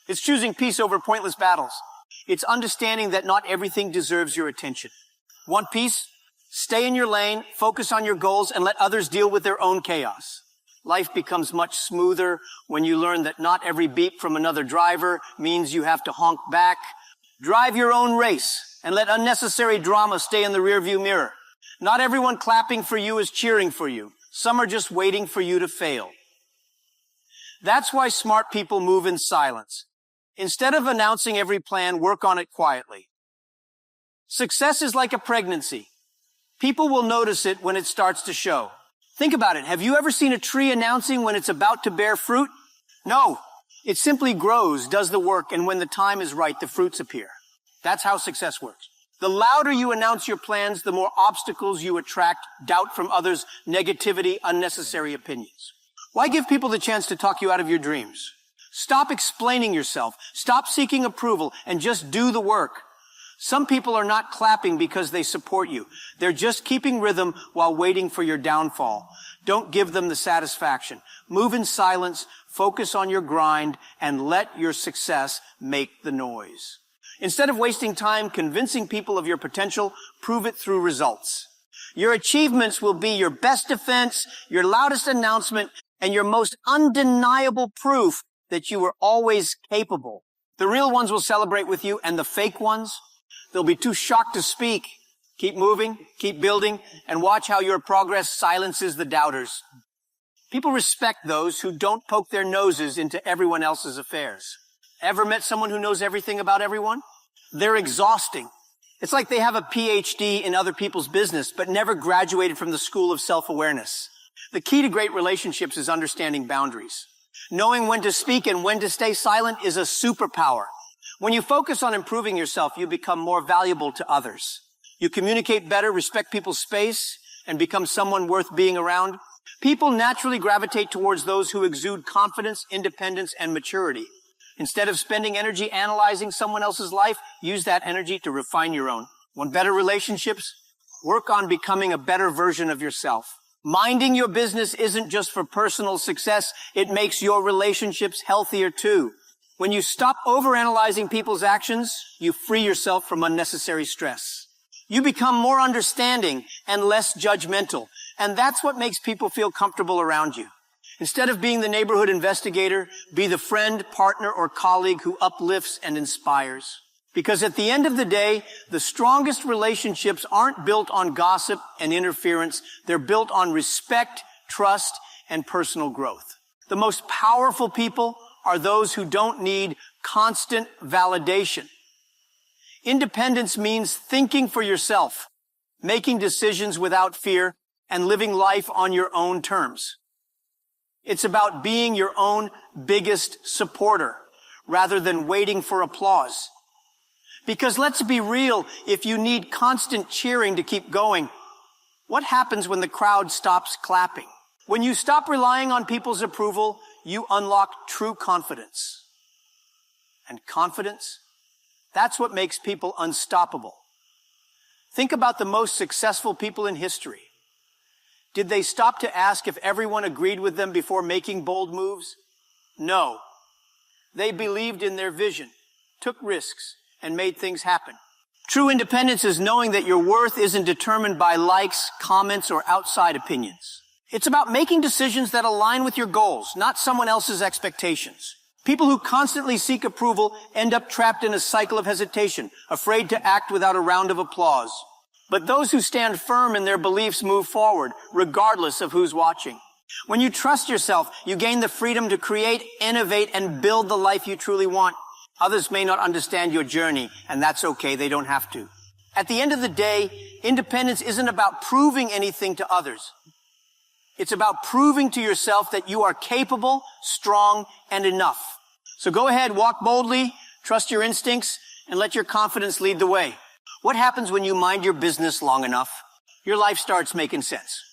S7: It's choosing peace over pointless battles. It's understanding that not everything deserves your attention. Want peace? Stay in your lane, focus on your goals, and let others deal with their own chaos. Life becomes much smoother when you learn that not every beep from another driver means you have to honk back. Drive your own race and let unnecessary drama stay in the rearview mirror. Not everyone clapping for you is cheering for you. Some are just waiting for you to fail. That's why smart people move in silence. Instead of announcing every plan, work on it quietly. Success is like a pregnancy. People will notice it when it starts to show. Think about it. Have you ever seen a tree announcing when it's about to bear fruit? No. It simply grows, does the work, and when the time is right, the fruits appear. That's how success works. The louder you announce your plans, the more obstacles you attract, doubt from others, negativity, unnecessary opinions. Why give people the chance to talk you out of your dreams? Stop explaining yourself. Stop seeking approval and just do the work. Some people are not clapping because they support you. They're just keeping rhythm while waiting for your downfall. Don't give them the satisfaction. Move in silence, focus on your grind, and let your success make the noise. Instead of wasting time convincing people of your potential, prove it through results. Your achievements will be your best defense, your loudest announcement, and your most undeniable proof that you were always capable. The real ones will celebrate with you, and the fake ones, they'll be too shocked to speak. Keep moving, keep building, and watch how your progress silences the doubters. People respect those who don't poke their noses into everyone else's affairs. Ever met someone who knows everything about everyone? They're exhausting. It's like they have a PhD in other people's business, but never graduated from the school of self-awareness. The key to great relationships is understanding boundaries. Knowing when to speak and when to stay silent is a superpower. When you focus on improving yourself, you become more valuable to others. You communicate better, respect people's space, and become someone worth being around. People naturally gravitate towards those who exude confidence, independence, and maturity. Instead of spending energy analyzing someone else's life, use that energy to refine your own. Want better relationships? Work on becoming a better version of yourself. Minding your business isn't just for personal success, it makes your relationships healthier too. When you stop overanalyzing people's actions, you free yourself from unnecessary stress. You become more understanding and less judgmental, and that's what makes people feel comfortable around you. Instead of being the neighborhood investigator, be the friend, partner, or colleague who uplifts and inspires. Because at the end of the day, the strongest relationships aren't built on gossip and interference. They're built on respect, trust, and personal growth. The most powerful people are those who don't need constant validation. Independence means thinking for yourself, making decisions without fear, and living life on your own terms. It's about being your own biggest supporter rather than waiting for applause. Because let's be real, if you need constant cheering to keep going, what happens when the crowd stops clapping? When you stop relying on people's approval, you unlock true confidence. And confidence, that's what makes people unstoppable. Think about the most successful people in history. Did they stop to ask if everyone agreed with them before making bold moves? No. They believed in their vision, took risks, and made things happen. True independence is knowing that your worth isn't determined by likes, comments, or outside opinions. It's about making decisions that align with your goals, not someone else's expectations. People who constantly seek approval end up trapped in a cycle of hesitation, afraid to act without a round of applause. But those who stand firm in their beliefs move forward, regardless of who's watching. When you trust yourself, you gain the freedom to create, innovate, and build the life you truly want. Others may not understand your journey, and that's okay, they don't have to. At the end of the day, independence isn't about proving anything to others. It's about proving to yourself that you are capable, strong, and enough. So go ahead, walk boldly, trust your instincts, and let your confidence lead the way. What happens when you mind your business long enough? Your life starts making sense.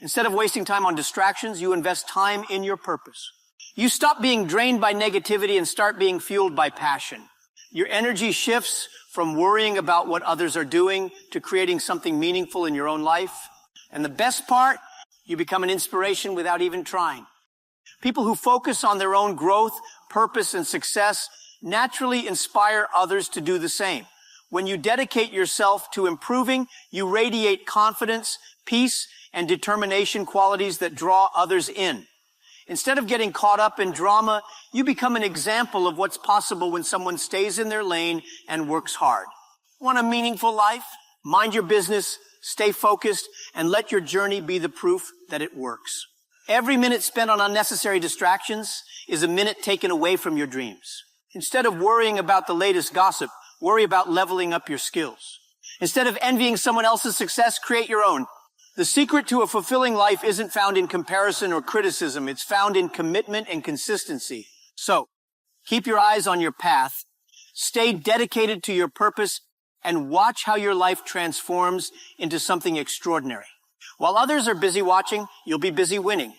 S7: Instead of wasting time on distractions, you invest time in your purpose. You stop being drained by negativity and start being fueled by passion. Your energy shifts from worrying about what others are doing to creating something meaningful in your own life. And the best part, you become an inspiration without even trying. People who focus on their own growth, purpose, and success naturally inspire others to do the same. When you dedicate yourself to improving, you radiate confidence, peace, and determination, qualities that draw others in. Instead of getting caught up in drama, you become an example of what's possible when someone stays in their lane and works hard. Want a meaningful life? Mind your business, stay focused, and let your journey be the proof that it works. Every minute spent on unnecessary distractions is a minute taken away from your dreams. Instead of worrying about the latest gossip, worry about leveling up your skills. Instead of envying someone else's success, create your own. The secret to a fulfilling life isn't found in comparison or criticism. It's found in commitment and consistency. So, keep your eyes on your path, stay dedicated to your purpose, and watch how your life transforms into something extraordinary. While others are busy watching, you'll be busy winning.